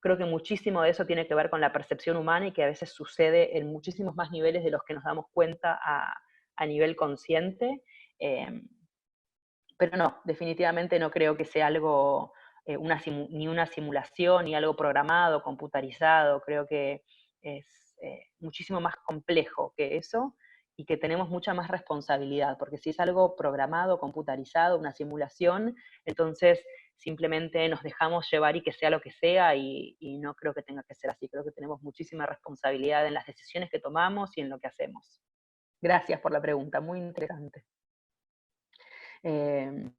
Creo que muchísimo de eso tiene que ver con la percepción humana y que a veces sucede en muchísimos más niveles de los que nos damos cuenta a nivel consciente. Eh, pero no, definitivamente no creo que sea algo, ni una simulación, ni algo programado, computarizado. Creo que es muchísimo más complejo que eso y que tenemos mucha más responsabilidad, porque si es algo programado, computarizado, una simulación, entonces simplemente nos dejamos llevar y que sea lo que sea, y no creo que tenga que ser así. Creo que tenemos muchísima responsabilidad en las decisiones que tomamos y en lo que hacemos. Gracias por la pregunta, muy interesante. Eh,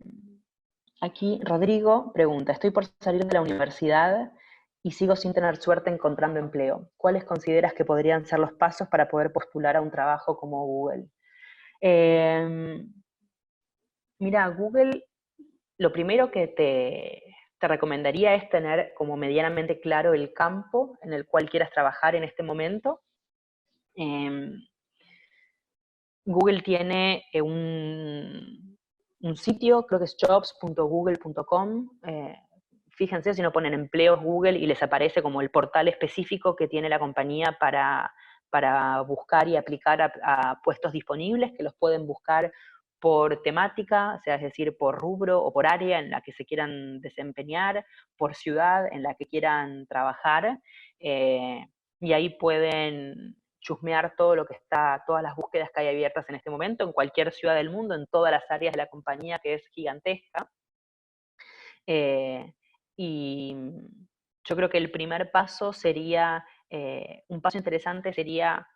Aquí Rodrigo pregunta, estoy por salir de la universidad y sigo sin tener suerte encontrando empleo. ¿Cuáles consideras que podrían ser los pasos para poder postular a un trabajo como Google? Eh, Mira, Google, lo primero que te recomendaría es tener como medianamente claro el campo en el cual quieras trabajar en este momento. Eh, Google tiene un sitio, creo que es jobs.google.com. Fíjense si no ponen empleos Google y les aparece como el portal específico que tiene la compañía para buscar y aplicar a puestos disponibles, que los pueden buscar por temática, o sea, es decir, por rubro o por área en la que se quieran desempeñar, por ciudad en la que quieran trabajar, y ahí pueden chusmear todo lo que está, todas las búsquedas que hay abiertas en este momento, en cualquier ciudad del mundo, en todas las áreas de la compañía, que es gigantesca. Y yo creo que el primer paso sería, un paso interesante sería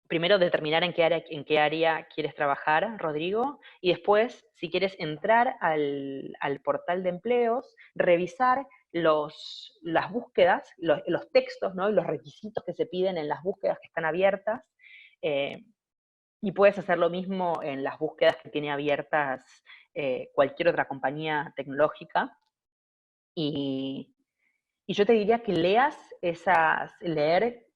primero determinar en qué área quieres trabajar, Rodrigo, y después, si quieres entrar al portal de empleos, revisar las búsquedas, los textos, ¿no? Y los requisitos que se piden en las búsquedas que están abiertas, eh, y puedes hacer lo mismo en las búsquedas que tiene abiertas cualquier otra compañía tecnológica. Y, y yo te diría que leer,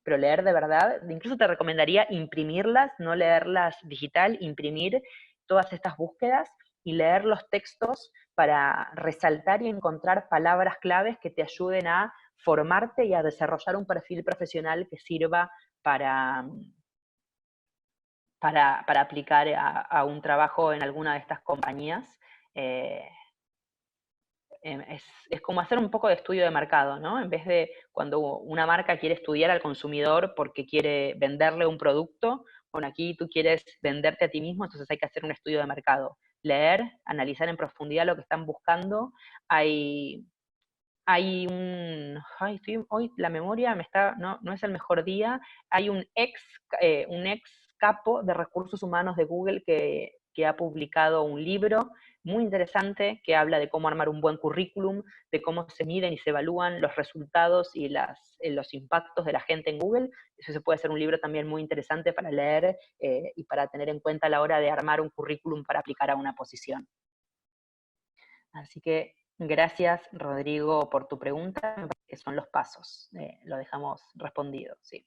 pero leer de verdad. Incluso te recomendaría imprimirlas, no leerlas digital, imprimir todas estas búsquedas y leer los textos para resaltar y encontrar palabras claves que te ayuden a formarte y a desarrollar un perfil profesional que sirva para, para aplicar a un trabajo en alguna de estas compañías. Es como hacer un poco de estudio de mercado, ¿no? En vez de cuando una marca quiere estudiar al consumidor porque quiere venderle un producto, bueno, aquí tú quieres venderte a ti mismo, entonces hay que hacer un estudio de mercado. Leer, analizar en profundidad lo que están buscando. Hay hoy la memoria no es el mejor día. Hay un ex capo de recursos humanos de Google que ha publicado un libro muy interesante que habla de cómo armar un buen currículum, de cómo se miden y se evalúan los resultados y los impactos de la gente en Google. Eso se puede hacer un libro también muy interesante para leer y para tener en cuenta a la hora de armar un currículum para aplicar a una posición. Así que gracias, Rodrigo, por tu pregunta, que son los pasos. Lo dejamos respondido, sí.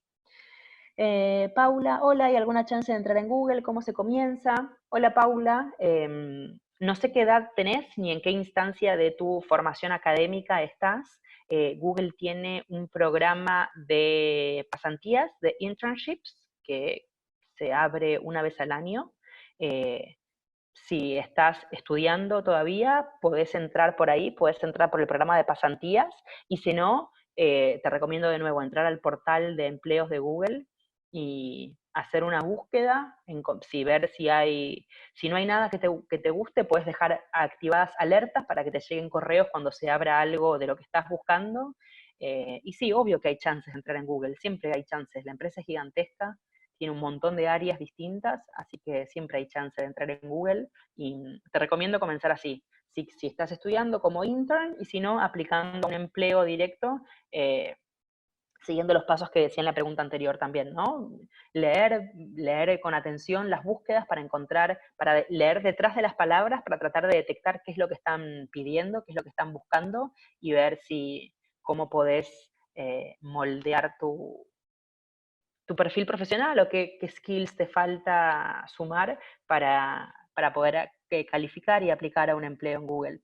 Paula, hola, ¿hay alguna chance de entrar en Google? ¿Cómo se comienza? Hola, Paula. No sé qué edad tenés ni en qué instancia de tu formación académica estás. Google tiene un programa de pasantías, de internships, que se abre una vez al año. Si estás estudiando todavía, podés entrar por ahí, podés entrar por el programa de pasantías, y si no, te recomiendo de nuevo entrar al portal de empleos de Google y hacer una búsqueda, ver si no hay nada que te guste, puedes dejar activadas alertas para que te lleguen correos cuando se abra algo de lo que estás buscando. Y sí, obvio que hay chances de entrar en Google, siempre hay chances, la empresa es gigantesca, tiene un montón de áreas distintas, así que siempre hay chance de entrar en Google y te recomiendo comenzar así. Si estás estudiando como intern y si no, aplicando un empleo directo, siguiendo los pasos que decía en la pregunta anterior también, ¿no? Leer con atención las búsquedas para leer detrás de las palabras, para tratar de detectar qué es lo que están pidiendo, qué es lo que están buscando y ver cómo podés moldear tu perfil profesional o qué skills te falta sumar para poder calificar y aplicar a un empleo en Google.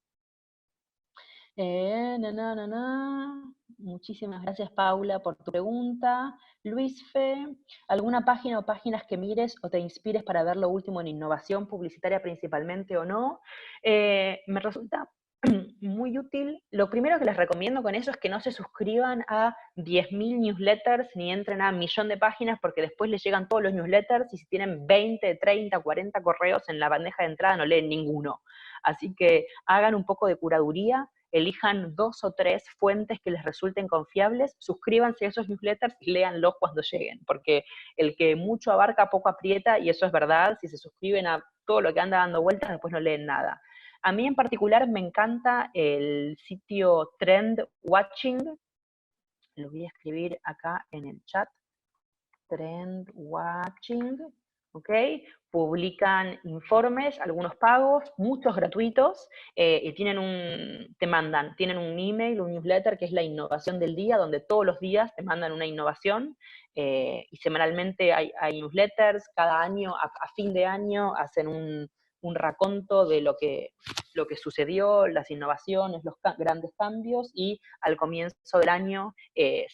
Muchísimas gracias, Paula, por tu pregunta. Luis Fe, ¿alguna página o páginas que mires o te inspires para ver lo último en innovación publicitaria principalmente o no? Me resulta muy útil. Lo primero que les recomiendo con eso es que no se suscriban a 10.000 newsletters ni entren a 1.000.000 de páginas porque después les llegan todos los newsletters y si tienen 20, 30, 40 correos en la bandeja de entrada no leen ninguno. Así que hagan un poco de curaduría, elijan 2 o 3 fuentes que les resulten confiables, suscríbanse a esos newsletters y léanlos cuando lleguen, porque el que mucho abarca poco aprieta y eso es verdad. Si se suscriben a todo lo que anda dando vueltas después no leen nada. A mí en particular me encanta el sitio Trend Watching, lo voy a escribir acá en el chat, Trend Watching, ¿ok? Publican informes, algunos pagos, muchos gratuitos, y tienen un email, un newsletter que es la innovación del día, donde todos los días te mandan una innovación, y semanalmente hay newsletters, cada año, a fin de año, hacen un raconto de lo que sucedió, las innovaciones, los grandes cambios, y al comienzo del año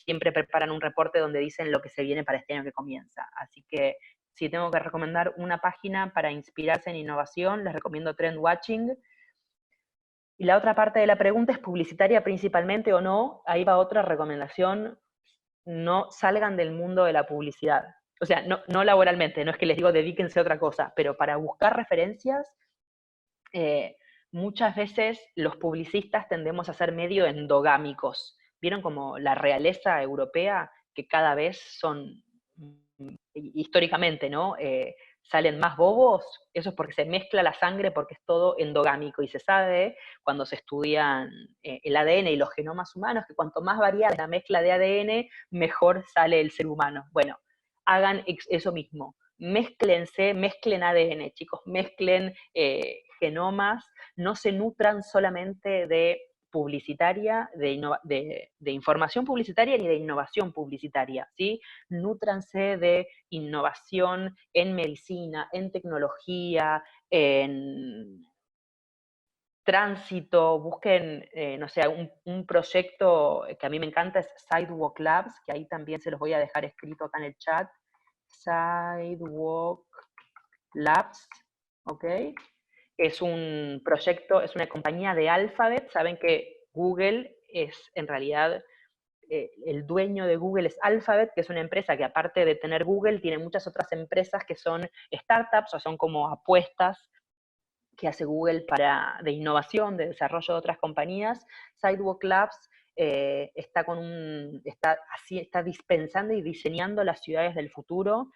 siempre preparan un reporte donde dicen lo que se viene para este año que comienza. Así que si tengo que recomendar una página para inspirarse en innovación, les recomiendo Trend Watching. Y la otra parte de la pregunta es publicitaria principalmente o no. Ahí va otra recomendación: no salgan del mundo de la publicidad. O sea, no laboralmente, no es que les digo dedíquense a otra cosa, pero para buscar referencias, muchas veces los publicistas tendemos a ser medio endogámicos. ¿Vieron como la realeza europea, que cada vez son, históricamente, ¿no? Salen más bobos? Eso es porque se mezcla la sangre, porque es todo endogámico, y se sabe cuando se estudian el ADN y los genomas humanos que cuanto más variada la mezcla de ADN, mejor sale el ser humano. Bueno, hagan eso mismo, mezclen ADN, chicos, mezclen genomas, no se nutran solamente de publicitaria, de información publicitaria ni de innovación publicitaria, ¿sí? Nútranse de innovación en medicina, en tecnología, en tránsito. Busquen, no sé, un proyecto que a mí me encanta es Sidewalk Labs, que ahí también se los voy a dejar escrito acá en el chat. Sidewalk Labs, ¿ok? Es un proyecto, es una compañía de Alphabet. Saben que Google es en realidad, el dueño de Google es Alphabet, que es una empresa que aparte de tener Google, tiene muchas otras empresas que son startups o son como apuestas que hace Google de innovación, de desarrollo de otras compañías. Sidewalk Labs está dispensando y diseñando las ciudades del futuro.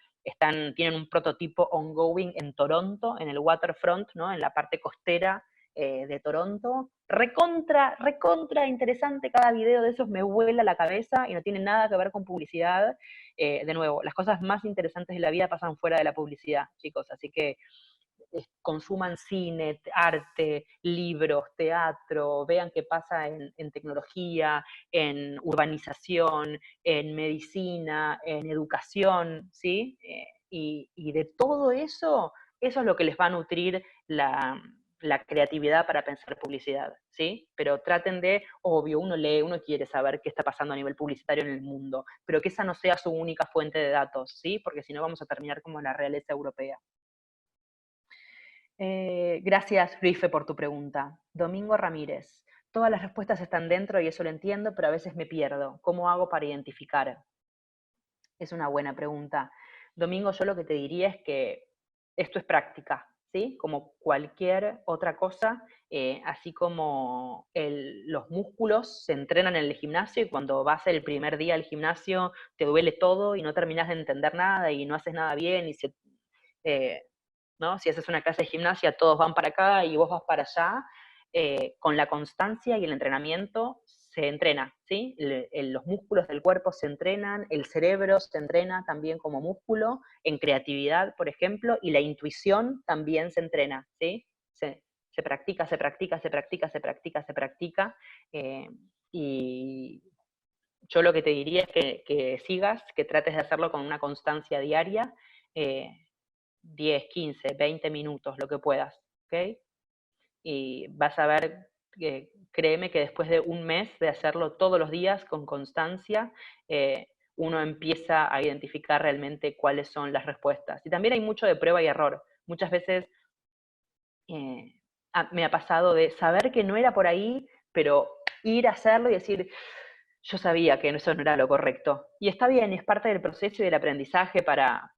Tienen un prototipo ongoing en Toronto, en el waterfront, ¿no? En la parte costera de Toronto. Recontra interesante. Cada video de esos me vuela la cabeza y no tiene nada que ver con publicidad. De nuevo, las cosas más interesantes de la vida pasan fuera de la publicidad, chicos, así que consuman cine, arte, libros, teatro, vean qué pasa en tecnología, en urbanización, en medicina, en educación, ¿sí? Y de todo eso, eso es lo que les va a nutrir la creatividad para pensar publicidad, ¿sí? Pero traten de, obvio, uno lee, uno quiere saber qué está pasando a nivel publicitario en el mundo, pero que esa no sea su única fuente de datos, ¿sí? Porque si no vamos a terminar como la realeza europea. Gracias, Rife, por tu pregunta. Domingo Ramírez. Todas las respuestas están dentro y eso lo entiendo, pero a veces me pierdo. ¿Cómo hago para identificar? Es una buena pregunta. Domingo, yo lo que te diría es que esto es práctica, ¿sí? Como cualquier otra cosa, así como los músculos se entrenan en el gimnasio y cuando vas el primer día al gimnasio te duele todo y no terminas de entender nada y no haces nada bien y eh, ¿no? Si haces una clase de gimnasia, todos van para acá y vos vas para allá. Con la constancia y el entrenamiento se entrena, ¿sí? Los músculos del cuerpo se entrenan, el cerebro se entrena también como músculo, en creatividad, por ejemplo, y la intuición también se entrena, ¿sí? Se practica, se practica, se practica, se practica, se practica. eh, y yo lo que te diría es que sigas, que trates de hacerlo con una constancia diaria. eh, 10, 15, 20 minutos, lo que puedas, ¿ok? Y vas a ver, créeme que después de un mes de hacerlo todos los días con constancia, uno empieza a identificar realmente cuáles son las respuestas. Y también hay mucho de prueba y error. Muchas veces eh, me ha pasado de saber que no era por ahí, pero ir a hacerlo y decir, yo sabía que eso no era lo correcto. Y está bien, es parte del proceso y del aprendizaje para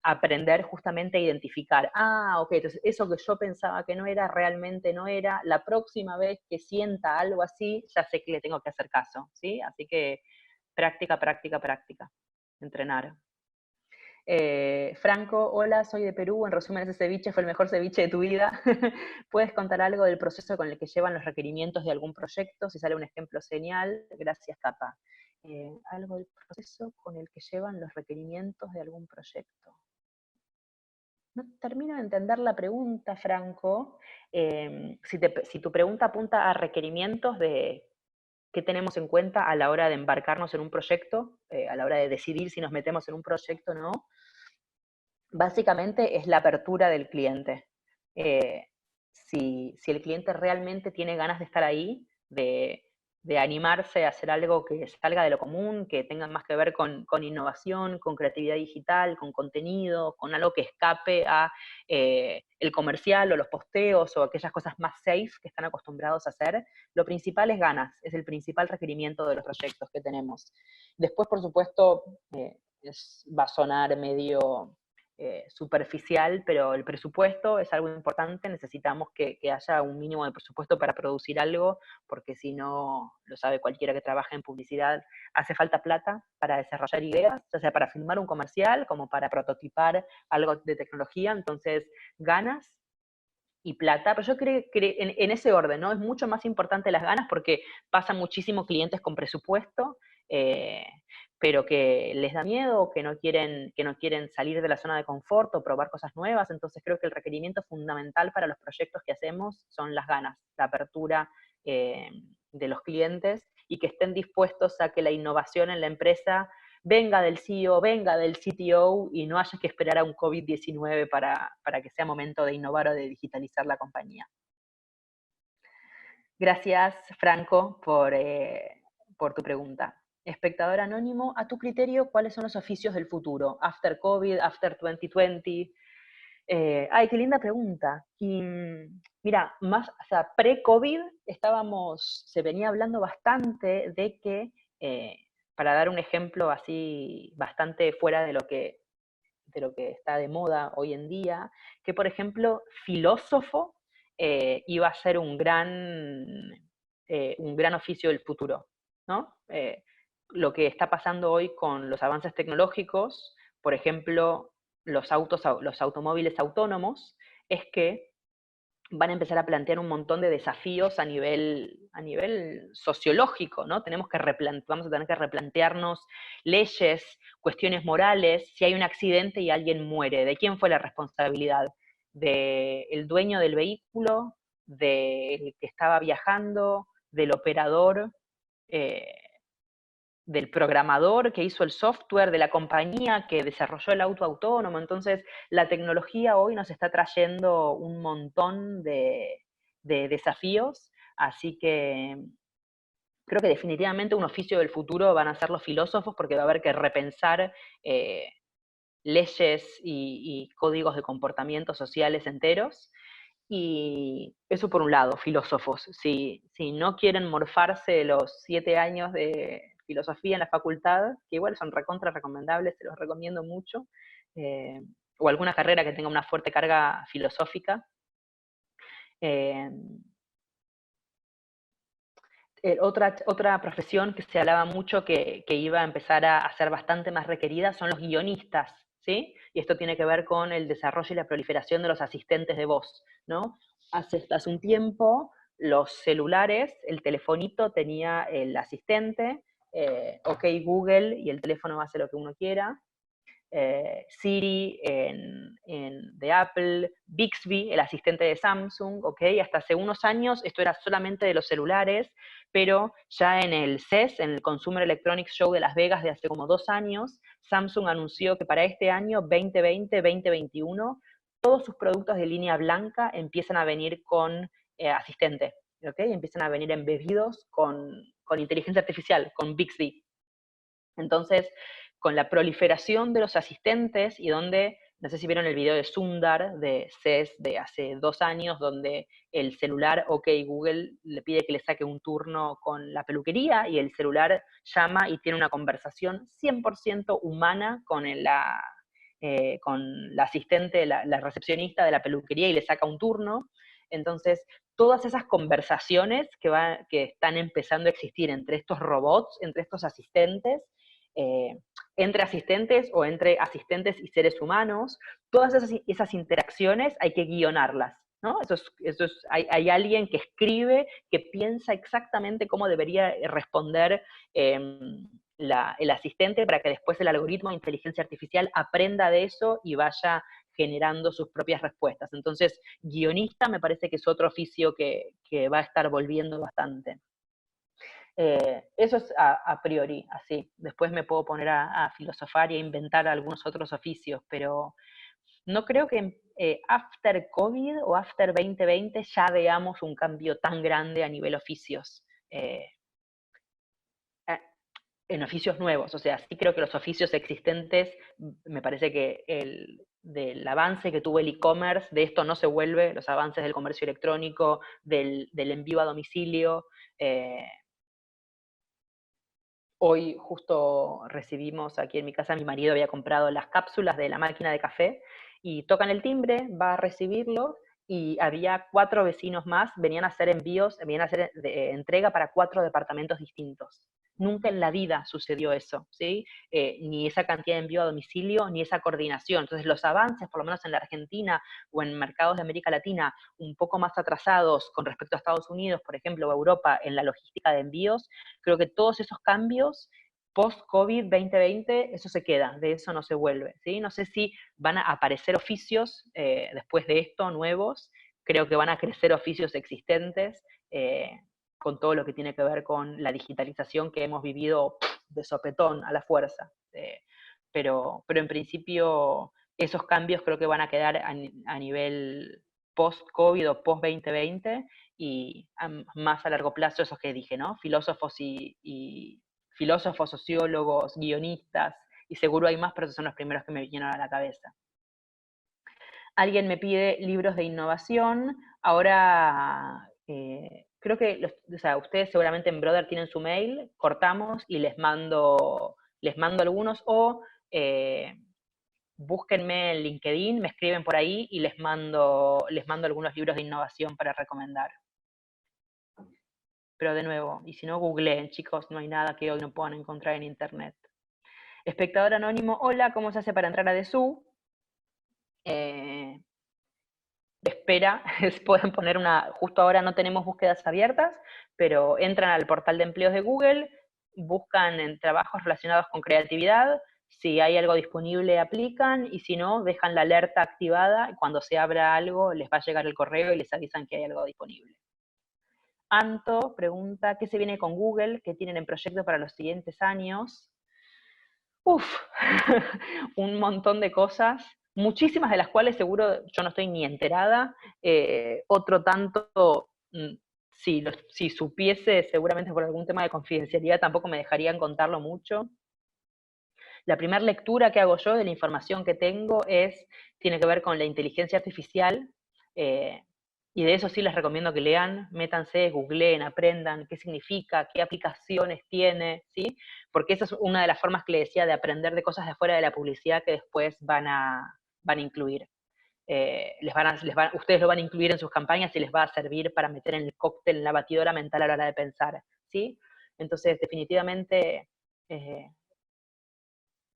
aprender justamente a identificar, ok, entonces eso que yo pensaba que no era, realmente no era, la próxima vez que sienta algo así, ya sé que le tengo que hacer caso, ¿sí? Así que práctica, práctica, práctica, entrenar. Franco, hola, soy de Perú. En resumen, ese ceviche fue el mejor ceviche de tu vida. ¿Puedes contar algo del proceso con el que llevan los requerimientos de algún proyecto? Si sale un ejemplo, señal. Gracias, Capa. Algo del proceso con el que llevan los requerimientos de algún proyecto. No termino de entender la pregunta, Franco. Si tu pregunta apunta a requerimientos de qué tenemos en cuenta a la hora de embarcarnos en un proyecto, a la hora de decidir si nos metemos en un proyecto o no, básicamente es la apertura del cliente. Eh, si el cliente realmente tiene ganas de estar ahí, de animarse a hacer algo que salga de lo común, que tenga más que ver con innovación, con creatividad digital, con contenido, con algo que escape a el comercial o los posteos o aquellas cosas más safe que están acostumbrados a hacer, lo principal es ganas, es el principal requerimiento de los proyectos que tenemos. Después, por supuesto, va a sonar medio superficial, pero el presupuesto es algo importante. Necesitamos que haya un mínimo de presupuesto para producir algo, porque si no, lo sabe cualquiera que trabaja en publicidad, hace falta plata para desarrollar ideas, ya sea para filmar un comercial, como para prototipar algo de tecnología. Entonces, ganas y plata, pero yo creo que en ese orden, ¿no? Es mucho más importante las ganas porque pasan muchísimos clientes con presupuesto, eh, pero que les da miedo, que no quieren salir de la zona de confort o probar cosas nuevas. Entonces creo que el requerimiento fundamental para los proyectos que hacemos son las ganas, la apertura de los clientes y que estén dispuestos a que la innovación en la empresa venga del CEO, venga del CTO y no haya que esperar a un COVID-19 para que sea momento de innovar o de digitalizar la compañía. Gracias, Franco, por tu pregunta. Espectador anónimo, a tu criterio, ¿cuáles son los oficios del futuro? After COVID, after 2020. Ay, qué linda pregunta. Y, mira, más, o sea, pre-COVID se venía hablando bastante de que, eh, para dar un ejemplo así bastante fuera de lo que está de moda hoy en día, que por ejemplo, filósofo iba a ser un gran oficio del futuro, ¿no? Lo que está pasando hoy con los avances tecnológicos, por ejemplo, los automóviles autónomos, es que van a empezar a plantear un montón de desafíos a nivel sociológico, ¿no? Vamos a tener que replantearnos leyes, cuestiones morales, si hay un accidente y alguien muere, ¿de quién fue la responsabilidad? ¿Del dueño del vehículo? ¿Del que estaba viajando? ¿Del operador? Eh, ¿Del programador que hizo el software, de la compañía que desarrolló el auto autónomo? Entonces, la tecnología hoy nos está trayendo un montón de desafíos, así que creo que definitivamente un oficio del futuro van a ser los filósofos, porque va a haber que repensar eh, leyes y códigos de comportamiento sociales enteros. Y eso por un lado, filósofos. Si no quieren morfarse los 7 años de filosofía en la facultad, que igual son recontra recomendables, se los recomiendo mucho, eh, o alguna carrera que tenga una fuerte carga filosófica. Eh, otra profesión que se hablaba mucho que iba a empezar a ser bastante más requerida son los guionistas, ¿sí? Y esto tiene que ver con el desarrollo y la proliferación de los asistentes de voz, ¿no? Hace un tiempo los celulares, el telefonito tenía el asistente, OK Google, y el teléfono hace lo que uno quiera. Siri de Apple, Bixby, el asistente de Samsung, ¿ok? Hasta hace unos años esto era solamente de los celulares, pero ya en el CES, en el Consumer Electronics Show de Las Vegas de hace como 2 años, Samsung anunció que para este año 2020-2021 todos sus productos de línea blanca empiezan a venir con asistente, ¿ok? Empiezan a venir embebidos con inteligencia artificial, con Bixby. Entonces, con la proliferación de los asistentes y donde, no sé si vieron el video de Sundar de CES de hace 2 años, donde el celular, OK Google, le pide que le saque un turno con la peluquería y el celular llama y tiene una conversación 100% humana con la asistente, la recepcionista de la peluquería y le saca un turno. Entonces, todas esas conversaciones que están empezando a existir entre estos robots, entre estos asistentes, eh, entre asistentes o entre asistentes y seres humanos, todas esas interacciones hay que guionarlas, ¿no? Hay alguien que escribe, que piensa exactamente cómo debería responder el asistente para que después el algoritmo de inteligencia artificial aprenda de eso y vaya generando sus propias respuestas. Entonces, guionista me parece que es otro oficio que va a estar volviendo bastante. Eso es a priori, así. Después me puedo poner a filosofar y a inventar algunos otros oficios, pero no creo que after COVID o after 2020 ya veamos un cambio tan grande a nivel oficios. Eh, en oficios nuevos, o sea, sí creo que los oficios existentes, me parece que del avance que tuvo el e-commerce, de esto no se vuelve, los avances del comercio electrónico, del envío a domicilio. Hoy justo recibimos aquí en mi casa, mi marido había comprado las cápsulas de la máquina de café y tocan el timbre, va a recibirlo y había 4 vecinos más, venían a hacer envíos, venían a hacer entrega para 4 departamentos distintos. Nunca en la vida sucedió eso, ¿sí? Ni esa cantidad de envío a domicilio, ni esa coordinación. Entonces los avances, por lo menos en la Argentina o en mercados de América Latina, un poco más atrasados con respecto a Estados Unidos, por ejemplo, o Europa, en la logística de envíos, creo que todos esos cambios post-COVID 2020, eso se queda, de eso no se vuelve, ¿sí? No sé si van a aparecer oficios después de esto, nuevos, creo que van a crecer oficios existentes, con todo lo que tiene que ver con la digitalización que hemos vivido de sopetón a la fuerza. Pero en principio esos cambios creo que van a quedar a nivel post-COVID o post-2020 y más a largo plazo esos que dije, ¿no? Filósofos, sociólogos, guionistas, y seguro hay más, pero esos son los primeros que me vinieron a la cabeza. Alguien me pide libros de innovación. Ahora, creo que o sea, ustedes seguramente en Brother tienen su mail, cortamos y les mando algunos, o búsquenme en LinkedIn, me escriben por ahí y les mando algunos libros de innovación para recomendar. Pero de nuevo, y si no, googleen, chicos, no hay nada que hoy no puedan encontrar en internet. Espectador anónimo, hola, ¿cómo se hace para entrar a Dessú? Espera, pueden poner justo ahora no tenemos búsquedas abiertas, pero entran al portal de empleos de Google, buscan en trabajos relacionados con creatividad, si hay algo disponible aplican, y si no, dejan la alerta activada, y cuando se abra algo les va a llegar el correo y les avisan que hay algo disponible. Anto pregunta, ¿qué se viene con Google? ¿Qué tienen en proyecto para los siguientes años? Uf, un montón de cosas, muchísimas de las cuales seguro yo no estoy ni enterada, otro tanto, si supiese, seguramente por algún tema de confidencialidad tampoco me dejarían contarlo mucho. La primera lectura que hago yo de la información que tengo tiene que ver con la inteligencia artificial, y de eso sí les recomiendo que lean, métanse, googleen, aprendan qué significa, qué aplicaciones tiene, ¿sí? Porque esa es una de las formas que le decía de aprender de cosas de afuera de la publicidad que después van a incluir. Ustedes lo van a incluir en sus campañas y les va a servir para meter en el cóctel, en la batidora mental a la hora de pensar, ¿sí? Entonces, definitivamente,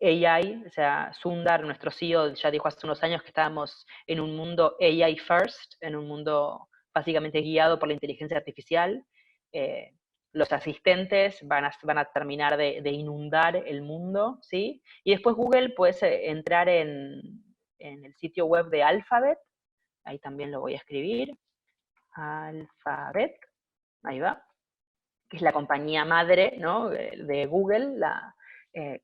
AI, o sea, Sundar, nuestro CEO, ya dijo hace unos años que estábamos en un mundo AI first, en un mundo básicamente guiado por la inteligencia artificial. Eh, los asistentes van a terminar de inundar el mundo, ¿sí? Y después Google puedes entrar en el sitio web de Alphabet, ahí también lo voy a escribir, Alphabet, ahí va, que es la compañía madre, ¿no?, de Google, la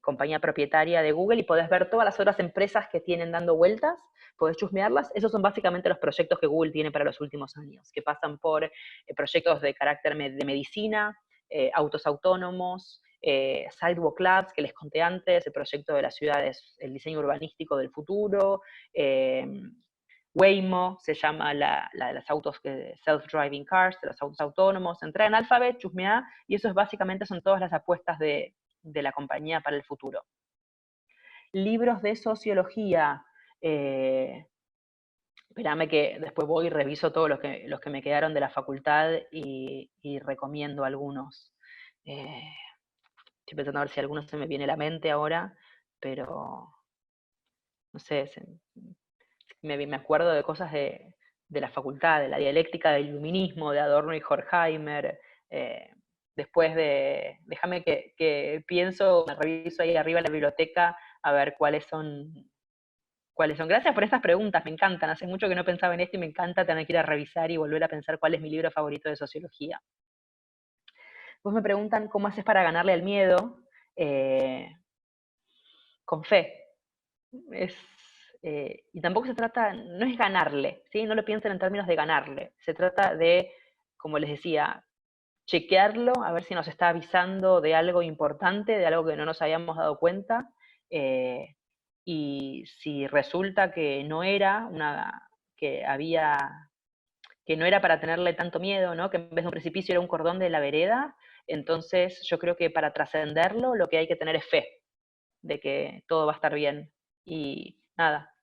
compañía propietaria de Google, y podés ver todas las otras empresas que tienen dando vueltas, podés chusmearlas. Esos son básicamente los proyectos que Google tiene para los últimos años, que pasan por proyectos de carácter de medicina, autos autónomos, Sidewalk Labs, que les conté antes, el proyecto de las ciudades, el diseño urbanístico del futuro, Waymo, se llama la de los autos self-driving cars, de los autos autónomos. Entré en Alphabet, chusmeá, y eso básicamente son todas las apuestas de la compañía para el futuro. Libros de sociología. Espérame que después voy y reviso todos los que me quedaron de la facultad y recomiendo algunos. Estoy pensando a ver si alguno se me viene a la mente ahora, pero no sé, me acuerdo de cosas de la facultad, de la dialéctica del iluminismo, de Adorno y Horkheimer. Después déjame que pienso, me reviso ahí arriba en la biblioteca a ver cuáles son. Gracias por estas preguntas, me encantan. Hace mucho que no pensaba en esto y me encanta tener que ir a revisar y volver a pensar cuál es mi libro favorito de sociología. Vos me preguntan cómo haces para ganarle al miedo. Con fe. Y tampoco se trata, no es ganarle, ¿sí? No lo piensen en términos de ganarle. Se trata de, como les decía, chequearlo, a ver si nos está avisando de algo importante, de algo que no nos habíamos dado cuenta. Y si resulta que no era que no era para tenerle tanto miedo, ¿no?, que en vez de un precipicio era un cordón de la vereda, entonces yo creo que para trascenderlo lo que hay que tener es fe de que todo va a estar bien. Y nada,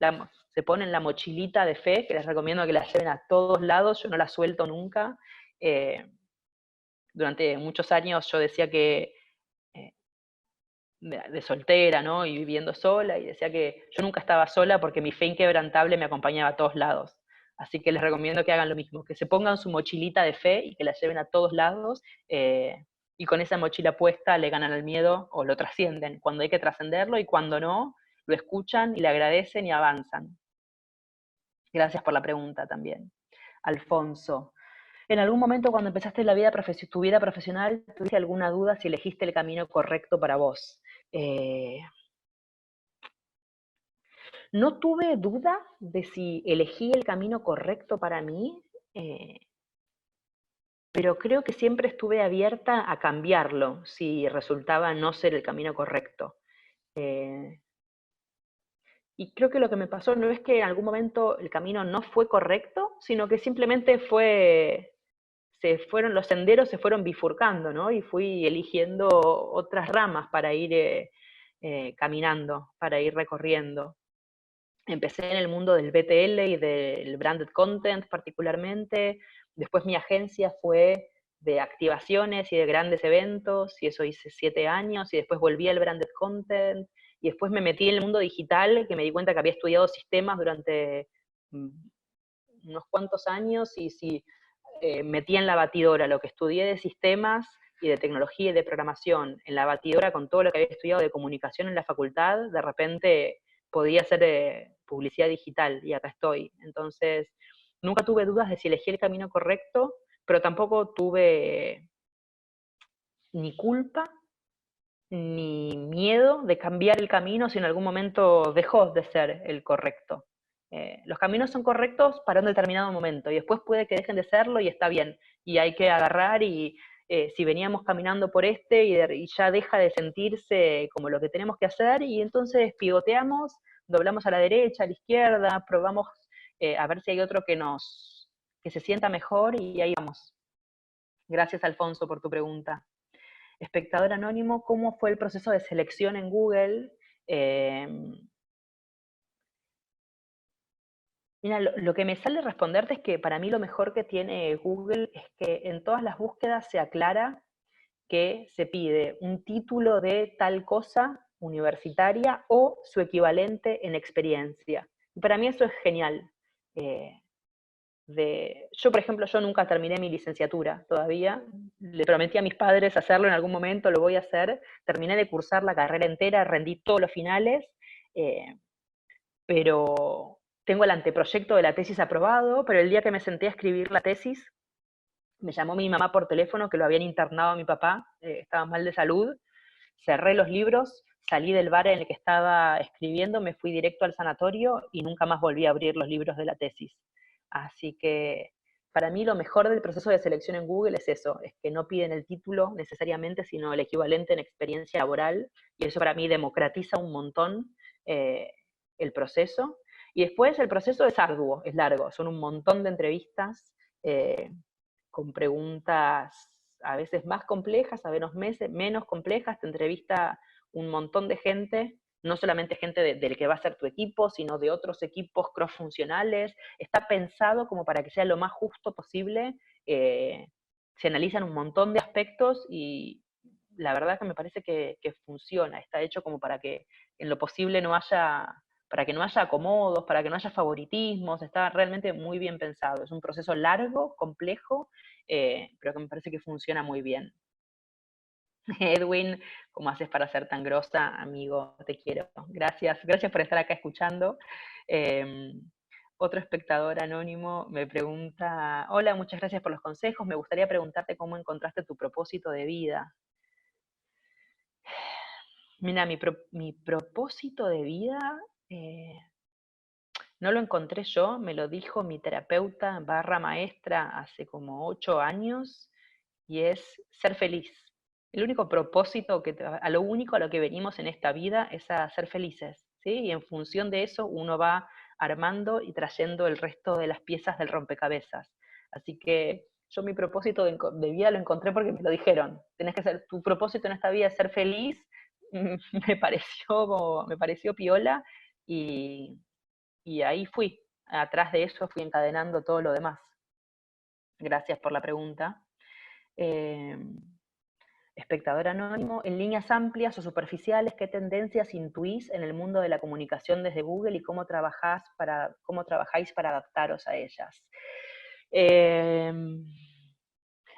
se ponen la mochilita de fe, que les recomiendo que la lleven a todos lados, yo no la suelto nunca. Durante muchos años yo decía que, de soltera, ¿no?, y viviendo sola, y decía que yo nunca estaba sola porque mi fe inquebrantable me acompañaba a todos lados. Así que les recomiendo que hagan lo mismo, que se pongan su mochilita de fe y que la lleven a todos lados, y con esa mochila puesta le ganan al miedo o lo trascienden, cuando hay que trascenderlo, y cuando no, lo escuchan y le agradecen y avanzan. Gracias por la pregunta también. Alfonso, ¿en algún momento cuando empezaste tu vida profesional, tuviste alguna duda si elegiste el camino correcto para vos? No tuve duda de si elegí el camino correcto para mí, pero creo que siempre estuve abierta a cambiarlo si resultaba no ser el camino correcto. Y creo que lo que me pasó no es que en algún momento el camino no fue correcto, sino que simplemente los senderos se fueron bifurcando, ¿no? Y fui eligiendo otras ramas para ir caminando, para ir recorriendo. Empecé en el mundo del BTL y del branded content particularmente. Después mi agencia fue de activaciones y de grandes eventos, y eso hice 7 años, y después volví al branded content, y después me metí en el mundo digital, que me di cuenta que había estudiado sistemas durante mm, unos cuantos años, y si metí en la batidora lo que estudié de sistemas y de tecnología y de programación en la batidora con todo lo que había estudiado de comunicación en la facultad, de repente podía hacer publicidad digital, y acá estoy. Entonces, nunca tuve dudas de si elegí el camino correcto, pero tampoco tuve ni culpa ni miedo de cambiar el camino si en algún momento dejó de ser el correcto. Los caminos son correctos para un determinado momento, y después puede que dejen de serlo y está bien. Y hay que agarrar, y si veníamos caminando por y ya deja de sentirse como lo que tenemos que hacer, y entonces pivoteamos, doblamos a la derecha, a la izquierda, probamos a ver si hay otro que se sienta mejor, y ahí vamos. Gracias, Alfonso, por tu pregunta. Espectador anónimo, ¿cómo fue el proceso de selección en Google? Eh, Mira, lo que me sale responderte es que para mí lo mejor que tiene Google es que en todas las búsquedas se aclara que se pide un título de tal cosa universitaria o su equivalente en experiencia. Y para mí eso es genial. Eh, yo, por ejemplo, yo nunca terminé mi licenciatura todavía. Le prometí a mis padres hacerlo en algún momento, lo voy a hacer. Terminé de cursar la carrera entera, rendí todos los finales, eh, pero tengo el anteproyecto de la tesis aprobado, pero el día que me senté a escribir la tesis, me llamó mi mamá por teléfono que lo habían internado a mi papá, estaba mal de salud. Cerré los libros, salí del bar en el que estaba escribiendo, me fui directo al sanatorio y nunca más volví a abrir los libros de la tesis. Así que para mí lo mejor del proceso de selección en Google es eso, es que no piden el título necesariamente, sino el equivalente en experiencia laboral, y eso para mí democratiza un montón eh, el proceso. Y después el proceso es arduo, es largo, son un montón de entrevistas eh, con preguntas a veces más complejas, a menos complejas, te entrevista un montón de gente, no solamente gente del que va a ser tu equipo, sino de otros equipos cross-funcionales. Está pensado como para que sea lo más justo posible. Se analizan un montón de aspectos, y la verdad que me parece que funciona. Está hecho como para que en lo posible para que no haya acomodos, para que no haya favoritismos. Está realmente muy bien pensado. Es un proceso largo, complejo, pero que me parece que funciona muy bien. Edwin, ¿cómo haces para ser tan grosa? Amigo, te quiero. Gracias, gracias por estar acá escuchando. Eh, Otro espectador anónimo me pregunta, hola, muchas gracias por los consejos. Me gustaría preguntarte cómo encontraste tu propósito de vida. Mira, mi propósito de vida eh, no lo encontré yo, me lo dijo mi terapeuta barra maestra hace como 8 años, y es ser feliz. El único propósito a lo único a lo que venimos en esta vida es a ser felices, ¿sí? Y en función de eso uno va armando y trayendo el resto de las piezas del rompecabezas. Así que yo mi propósito de vida lo encontré porque me lo dijeron. Tu propósito en esta vida es ser feliz. Me pareció piola, y, y ahí fui. Atrás de eso fui encadenando todo lo demás. Gracias por la pregunta. Eh, Espectador anónimo, en líneas amplias o superficiales, ¿qué tendencias intuís en el mundo de la comunicación desde Google, y cómo trabajáis para adaptaros a ellas? Eh,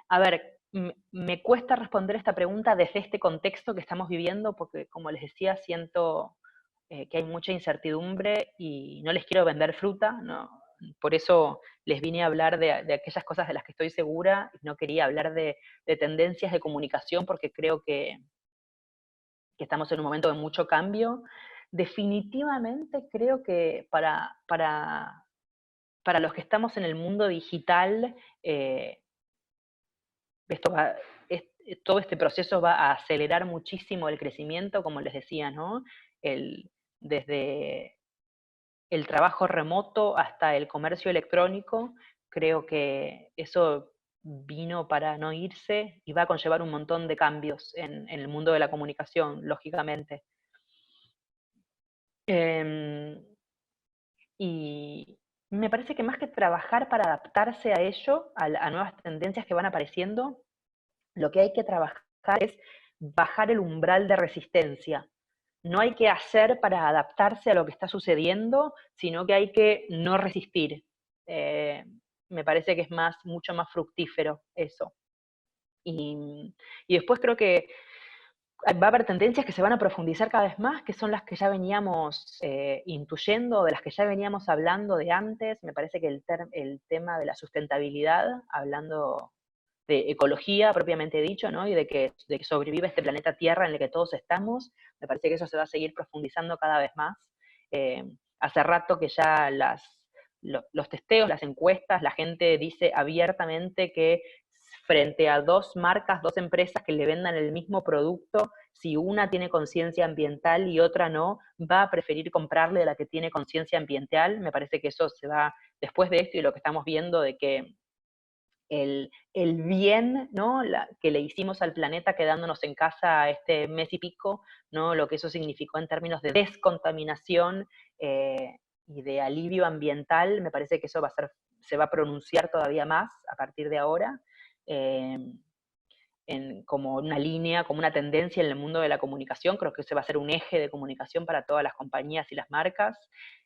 a ver, me cuesta responder esta pregunta desde este contexto que estamos viviendo, porque como les decía, siento que hay mucha incertidumbre y no les quiero vender fruta, ¿no? Por eso les vine a hablar de aquellas cosas de las que estoy segura, y no quería hablar de tendencias de comunicación, porque creo que estamos en un momento de mucho cambio. Definitivamente creo que para los que estamos en el mundo digital, eh, esto va, todo este proceso va a acelerar muchísimo el crecimiento, como les decía, ¿no? Desde el trabajo remoto hasta el comercio electrónico, creo que eso vino para no irse y va a conllevar un montón de cambios en el mundo de la comunicación, lógicamente. Em, y me parece que más que trabajar para adaptarse a ello, a nuevas tendencias que van apareciendo, lo que hay que trabajar es bajar el umbral de resistencia. No hay que hacer para adaptarse a lo que está sucediendo, sino que hay que no resistir. Eh, Me parece que es mucho más fructífero eso. Y después creo que va a haber tendencias que se van a profundizar cada vez más, que son las que ya veníamos intuyendo, de las que ya veníamos hablando de antes. Me parece que el tema de la sustentabilidad, hablando de ecología propiamente dicho, ¿no? Y de que sobrevive este planeta Tierra en el que todos estamos, me parece que eso se va a seguir profundizando cada vez más. Eh, Hace rato que ya los testeos, las encuestas, la gente dice abiertamente que frente a dos marcas, dos empresas que le vendan el mismo producto, si una tiene conciencia ambiental y otra no, va a preferir comprarle a la que tiene conciencia ambiental. Me parece que eso se va, después de esto y lo que estamos viendo de que el bien, ¿no? Que le hicimos al planeta quedándonos en casa este mes y pico, ¿no? Lo que eso significó en términos de descontaminación y de alivio ambiental, me parece que eso se va a pronunciar todavía más a partir de ahora, eh, como una línea, como una tendencia en el mundo de la comunicación. Creo que ese va a ser un eje de comunicación para todas las compañías y las marcas.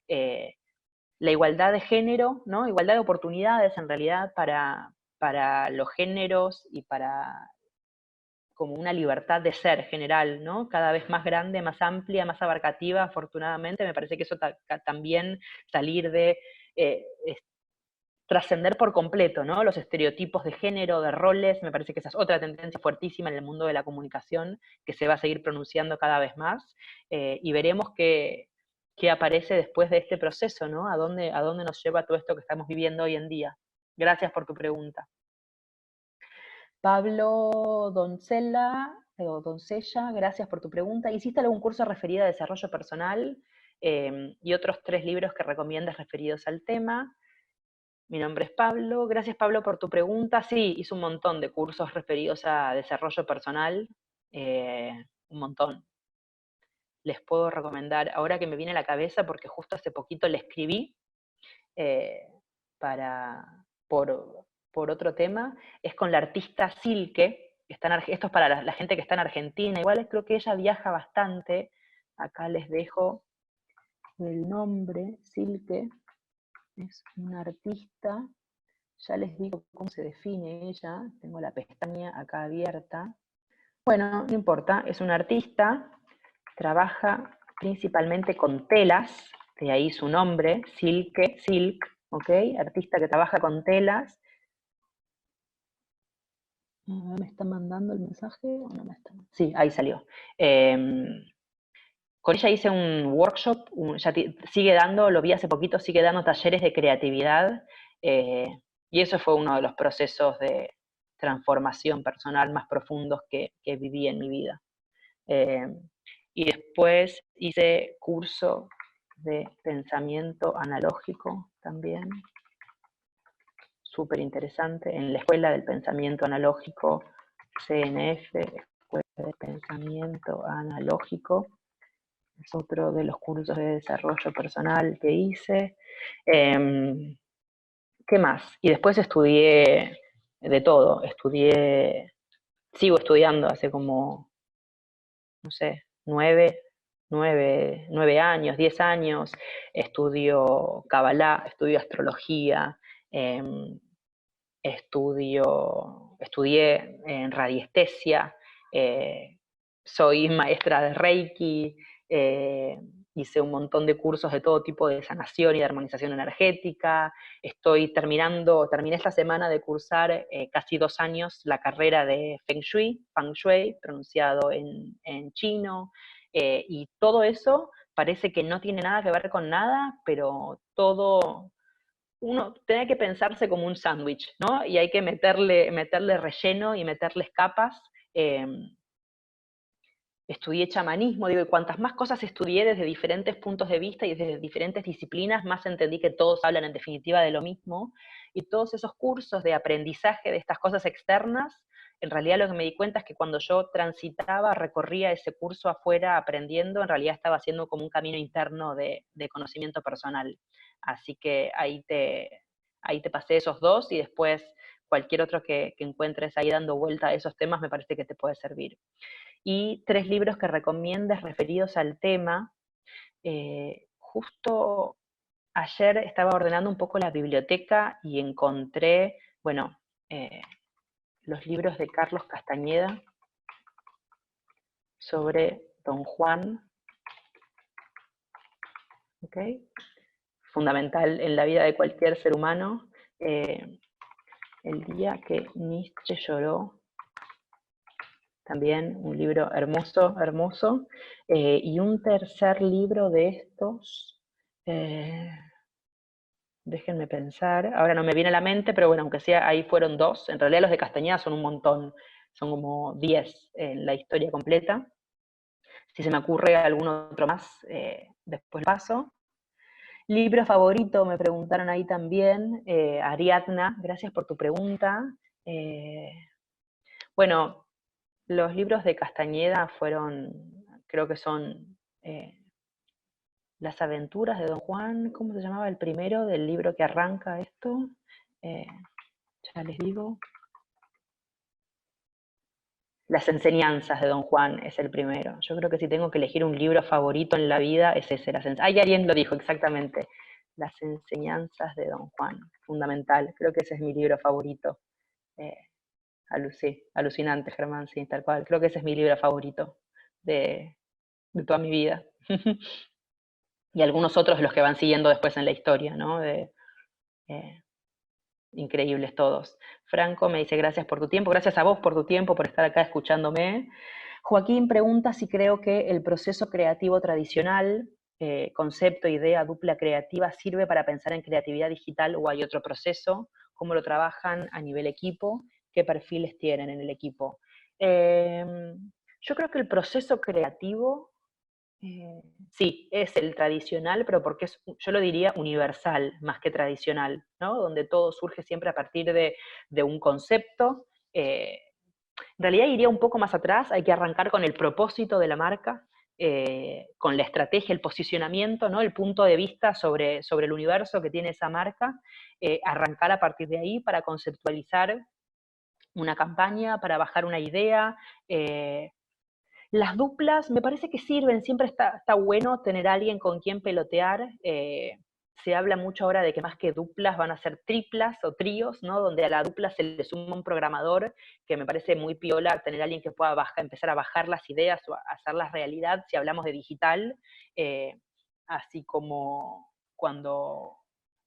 La igualdad de género, ¿no? Igualdad de oportunidades en realidad para los géneros y para como una libertad de ser general, ¿no? Cada vez más grande, más amplia, más abarcativa, afortunadamente. Me parece que eso también salir de trascender por completo, ¿no? Los estereotipos de género, de roles, me parece que esa es otra tendencia fuertísima en el mundo de la comunicación que se va a seguir pronunciando cada vez más, y veremos qué aparece después de este proceso, ¿no? ¿A dónde nos lleva todo esto que estamos viviendo hoy en día? Gracias por tu pregunta. Pablo Doncella, o Doncella, gracias por tu pregunta. ¿Hiciste algún curso referido a desarrollo personal y otros 3 libros que recomiendas referidos al tema? Mi nombre es Pablo. Gracias, Pablo, por tu pregunta. Sí, hice un montón de cursos referidos a desarrollo personal, un montón. Les puedo recomendar, ahora que me viene a la cabeza, porque justo hace poquito le escribí eh, para, por otro tema, es con la artista Silke, esto es para la gente que está en Argentina, igual creo que ella viaja bastante, acá les dejo el nombre, Silke, es una artista. Ya les digo cómo se define ella, tengo la pestaña acá abierta. Bueno, no importa, es una artista, trabaja principalmente con telas, de ahí su nombre, silk, ¿ok? Artista que trabaja con telas. ¿Me está mandando el mensaje o no me está? Sí, ahí salió. Con ella hice un workshop, sigue dando, lo vi hace poquito, sigue dando talleres de creatividad, y eso fue uno de los procesos de transformación personal más profundos que viví en mi vida. Y después hice curso de pensamiento analógico también, súper interesante, en la Escuela del Pensamiento Analógico, CNF, Escuela de Pensamiento Analógico. Es otro de los cursos de desarrollo personal que hice. ¿Qué más? Y después estudié de todo. Sigo estudiando hace como, no sé, 9 años, 10 años. Estudio Kabbalah, estudio astrología, estudié en radiestesia, soy maestra de Reiki, hice un montón de cursos de todo tipo de sanación y de armonización energética. Terminé esta semana de cursar casi 2 años la carrera de Feng Shui, pronunciado en chino, y todo eso parece que no tiene nada que ver con nada, pero todo uno tiene que pensarse como un sándwich, ¿no? Y hay que meterle relleno y meterles capas. estudié chamanismo, digo, y cuantas más cosas estudié desde diferentes puntos de vista y desde diferentes disciplinas, más entendí que todos hablan en definitiva de lo mismo, y todos esos cursos de aprendizaje de estas cosas externas, en realidad lo que me di cuenta es que cuando yo transitaba, recorría ese curso afuera aprendiendo, en realidad estaba haciendo como un camino interno de conocimiento personal. Así que ahí te pasé esos dos y después cualquier otro que encuentres ahí dando vuelta a esos temas me parece que te puede servir. Y 3 libros que recomiendes referidos al tema. Justo ayer estaba ordenando un poco la biblioteca y encontré, bueno, los libros de Carlos Castañeda sobre Don Juan, ¿ok? Fundamental en la vida de cualquier ser humano. El día que Nietzsche lloró, también un libro hermoso, hermoso. Y un tercer libro de estos, déjenme pensar, ahora no me viene a la mente, pero bueno, aunque sea, ahí fueron 2. En realidad los de Castañeda son un montón, son como 10 en la historia completa. Si se me ocurre algún otro más, después paso. Libro favorito, me preguntaron ahí también, Ariadna, gracias por tu pregunta. Bueno, los libros de Castañeda fueron, creo que son Las aventuras de Don Juan, ¿cómo se llamaba el primero del libro que arranca esto? Eh, ya les digo. Las enseñanzas de Don Juan es el primero. Yo creo que si tengo que elegir un libro favorito en la vida es ese. Alguien lo dijo exactamente. Las enseñanzas de Don Juan, fundamental. Creo que ese es mi libro favorito. Eh, alucinante, Germán, sí, tal cual. Creo que ese es mi libro favorito de toda mi vida. Y algunos otros de los que van siguiendo después en la historia, ¿no? Eh, increíbles todos. Franco me dice gracias por tu tiempo, gracias a vos por tu tiempo, por estar acá escuchándome. Joaquín pregunta si creo que el proceso creativo tradicional, concepto, idea, dupla creativa, sirve para pensar en creatividad digital o hay otro proceso, cómo lo trabajan a nivel equipo, qué perfiles tienen en el equipo. Yo creo que el proceso creativo sí, es el tradicional, pero porque es, yo lo diría universal más que tradicional, ¿no? Donde todo surge siempre a partir de un concepto. En realidad iría un poco más atrás, hay que arrancar con el propósito de la marca, con la estrategia, el posicionamiento, ¿no? El punto de vista sobre el universo que tiene esa marca, arrancar a partir de ahí para conceptualizar una campaña, para bajar una idea, las duplas me parece que sirven, siempre está bueno tener a alguien con quien pelotear. Se habla mucho ahora de que más que duplas van a ser triplas o tríos, ¿no? Donde a la dupla se le suma un programador, que me parece muy piola tener a alguien que pueda empezar a bajar las ideas o a hacerlas realidad, si hablamos de digital, así como cuando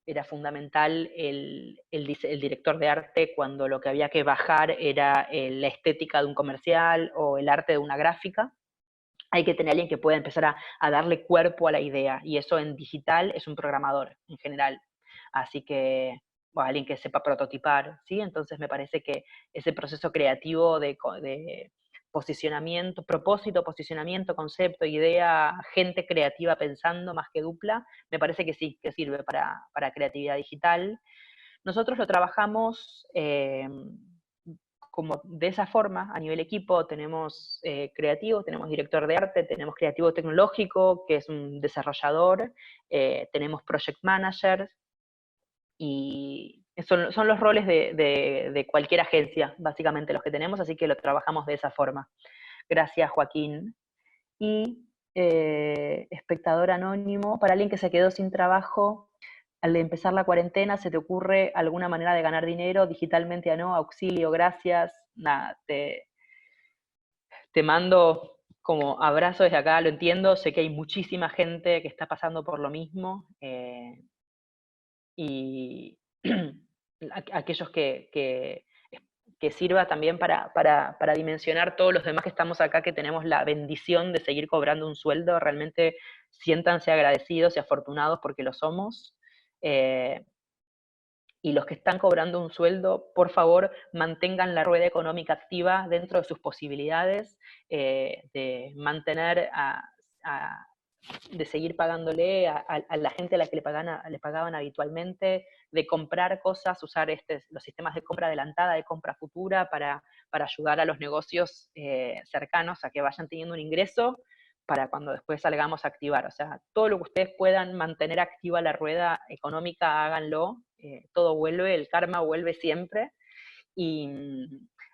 era fundamental el director de arte cuando lo que había que bajar era la estética de un comercial o el arte de una gráfica. Hay que tener alguien que pueda empezar a darle cuerpo a la idea, y eso en digital es un programador en general. Así que, bueno, alguien que sepa prototipar, ¿sí? Entonces me parece que ese proceso creativo de posicionamiento, propósito, posicionamiento, concepto, idea, gente creativa pensando más que dupla, me parece que sí, que sirve para creatividad digital. Nosotros lo trabajamos como de esa forma, a nivel equipo, tenemos creativo, tenemos director de arte, tenemos creativo tecnológico, que es un desarrollador, tenemos project managers, y son los roles de cualquier agencia, básicamente los que tenemos, así que lo trabajamos de esa forma. Gracias, Joaquín. Y espectador anónimo, para alguien que se quedó sin trabajo, al empezar la cuarentena, ¿se te ocurre alguna manera de ganar dinero digitalmente? ¿A no? Auxilio, gracias. Nada, te mando como abrazo desde acá, lo entiendo, sé que hay muchísima gente que está pasando por lo mismo, y aquellos que sirva también para dimensionar todos los demás que estamos acá, que tenemos la bendición de seguir cobrando un sueldo, realmente siéntanse agradecidos y afortunados porque lo somos. y los que están cobrando un sueldo, por favor, mantengan la rueda económica activa dentro de sus posibilidades, de mantener de seguir pagándole a la gente a la que le pagaban habitualmente, de comprar cosas, usar los sistemas de compra adelantada, de compra futura, para ayudar a los negocios cercanos a que vayan teniendo un ingreso para cuando después salgamos a activar. O sea, todo lo que ustedes puedan mantener activa la rueda económica, háganlo. Todo vuelve, el karma vuelve siempre. Y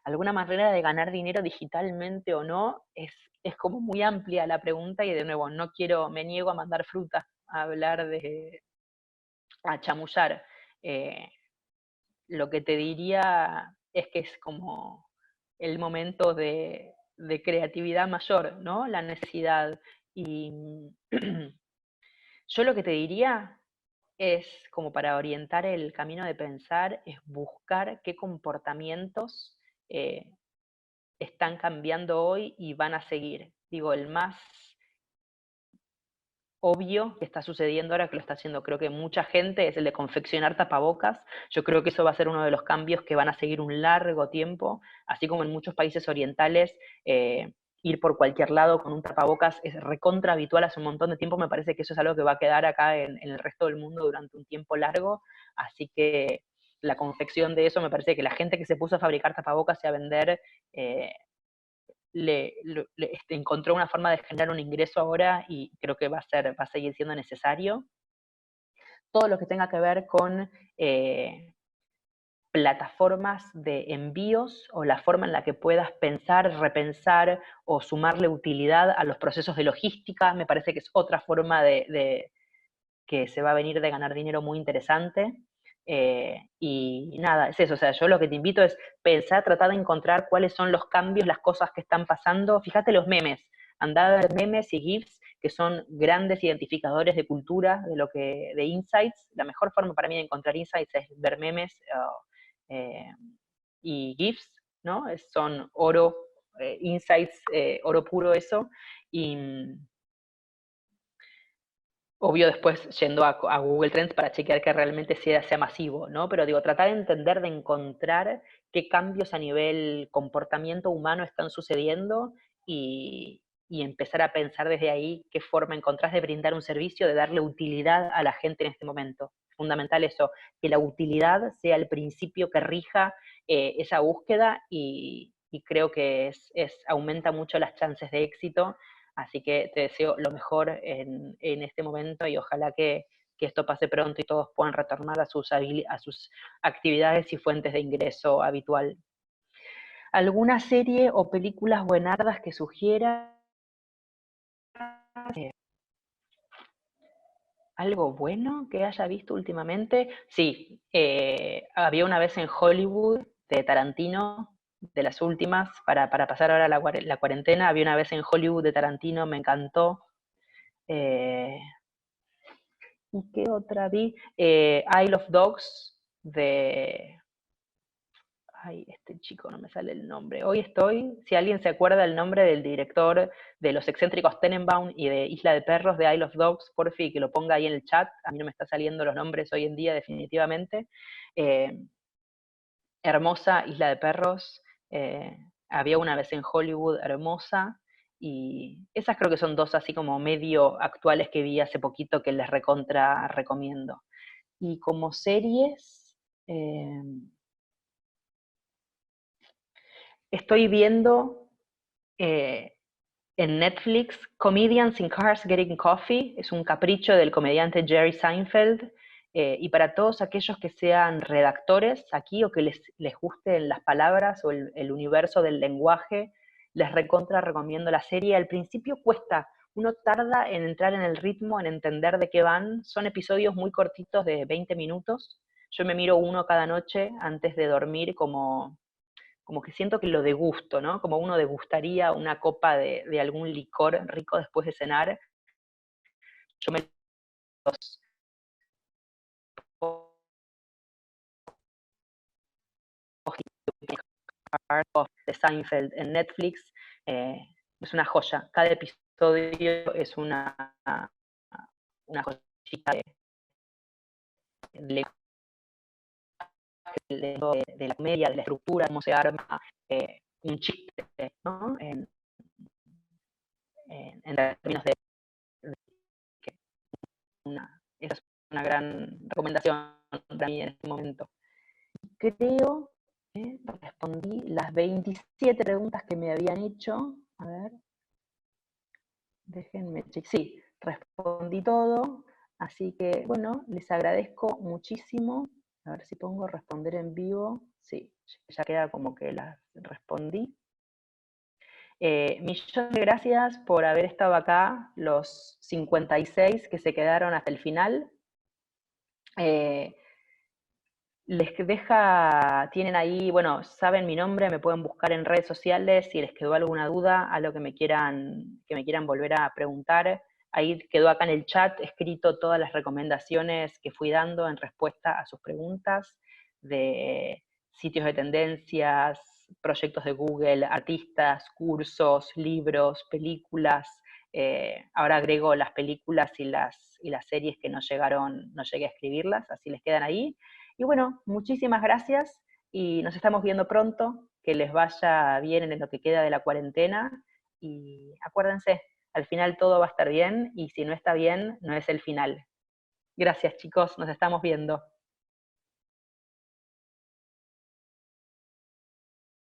alguna manera de ganar dinero digitalmente o no, es como muy amplia la pregunta, y de nuevo, me niego a mandar fruta, a hablar a chamullar. Eh, lo que te diría es que es como el momento de creatividad mayor, ¿no? La necesidad. Y yo lo que te diría es, como para orientar el camino de pensar, es buscar qué comportamientos eh, están cambiando hoy y van a seguir. Digo, el más obvio que está sucediendo ahora, que lo está haciendo creo que mucha gente, es el de confeccionar tapabocas. Yo creo que eso va a ser uno de los cambios que van a seguir un largo tiempo, así como en muchos países orientales, ir por cualquier lado con un tapabocas es recontra habitual hace un montón de tiempo. Me parece que eso es algo que va a quedar acá en el resto del mundo durante un tiempo largo, así que la confección de eso, me parece que la gente que se puso a fabricar tapabocas y a vender, encontró una forma de generar un ingreso ahora, y creo que va a seguir siendo necesario. Todo lo que tenga que ver con plataformas de envíos, o la forma en la que puedas pensar, repensar o sumarle utilidad a los procesos de logística, me parece que es otra forma que se va a venir de ganar dinero muy interesante. Y nada, es eso. O sea, yo lo que te invito es pensar, tratar de encontrar cuáles son los cambios, las cosas que están pasando. Fíjate los memes, andá a ver memes y GIFs, que son grandes identificadores de cultura, de insights. La mejor forma para mí de encontrar insights es ver memes y GIFs, ¿no? Son oro, insights, oro puro eso. Y obvio después yendo a Google Trends para chequear que realmente sea masivo, ¿no? Pero digo, tratar de entender, de encontrar qué cambios a nivel comportamiento humano están sucediendo, y empezar a pensar desde ahí qué forma encontrás de brindar un servicio, de darle utilidad a la gente en este momento. Fundamental eso, que la utilidad sea el principio que rija esa búsqueda, y creo que aumenta mucho las chances de éxito. Así que te deseo lo mejor en este momento, y ojalá que esto pase pronto y todos puedan retornar a sus actividades y fuentes de ingreso habitual. ¿Alguna serie o películas buenardas que sugieras? Eh, ¿Algo bueno que haya visto últimamente? Sí, había una vez en Hollywood de Tarantino, de las últimas, para pasar ahora la cuarentena. Había una vez en Hollywood de Tarantino, me encantó. Eh, ¿Y qué otra vi? Isle of Dogs de... Ay, este chico, no me sale el nombre. Hoy si alguien se acuerda el nombre del director de Los Excéntricos Tenenbaum y de Isla de Perros, de Isle of Dogs, por fin, que lo ponga ahí en el chat. A mí no me está saliendo los nombres hoy en día, definitivamente. Eh, Hermosa Isla de Perros. Había una vez en Hollywood, hermosa. Y esas creo que son dos así como medio actuales que vi hace poquito, que les recontra recomiendo. Y como series, estoy viendo eh, en Netflix Comedians in Cars Getting Coffee. Es un capricho del comediante Jerry Seinfeld. Y para todos aquellos que sean redactores aquí, o que les gusten las palabras o el universo del lenguaje, les recontra recomiendo la serie. Al principio cuesta, uno tarda en entrar en el ritmo, en entender de qué van. Son episodios muy cortitos de 20 minutos. Yo me miro uno cada noche antes de dormir, como que siento que lo degusto, ¿no? Como uno degustaría una copa de algún licor rico después de cenar. Yo me los de Seinfeld en Netflix, es una joya. Cada episodio es una joyita de de la comedia, de la estructura, cómo se arma un chiste, ¿no? En términos de que esa es una gran recomendación para mí en este momento. Creo que respondí las 27 preguntas que me habían hecho. A ver, déjenme chequear. Sí, respondí todo. Así que, bueno, les agradezco muchísimo. A ver si pongo responder en vivo. Sí, ya queda como que las respondí. Millones de gracias por haber estado acá, los 56 que se quedaron hasta el final. Les tienen ahí, bueno, saben mi nombre, me pueden buscar en redes sociales si les quedó alguna duda, algo que me quieran volver a preguntar. Ahí quedó acá en el chat escrito todas las recomendaciones que fui dando en respuesta a sus preguntas de sitios de tendencias, proyectos de Google, artistas, cursos, libros, películas. Ahora agrego las películas y las series que no llegué a escribirlas, así les quedan ahí. Y bueno, muchísimas gracias y nos estamos viendo pronto. Que les vaya bien en lo que queda de la cuarentena. Y acuérdense, al final todo va a estar bien y si no está bien, no es el final. Gracias chicos, nos estamos viendo.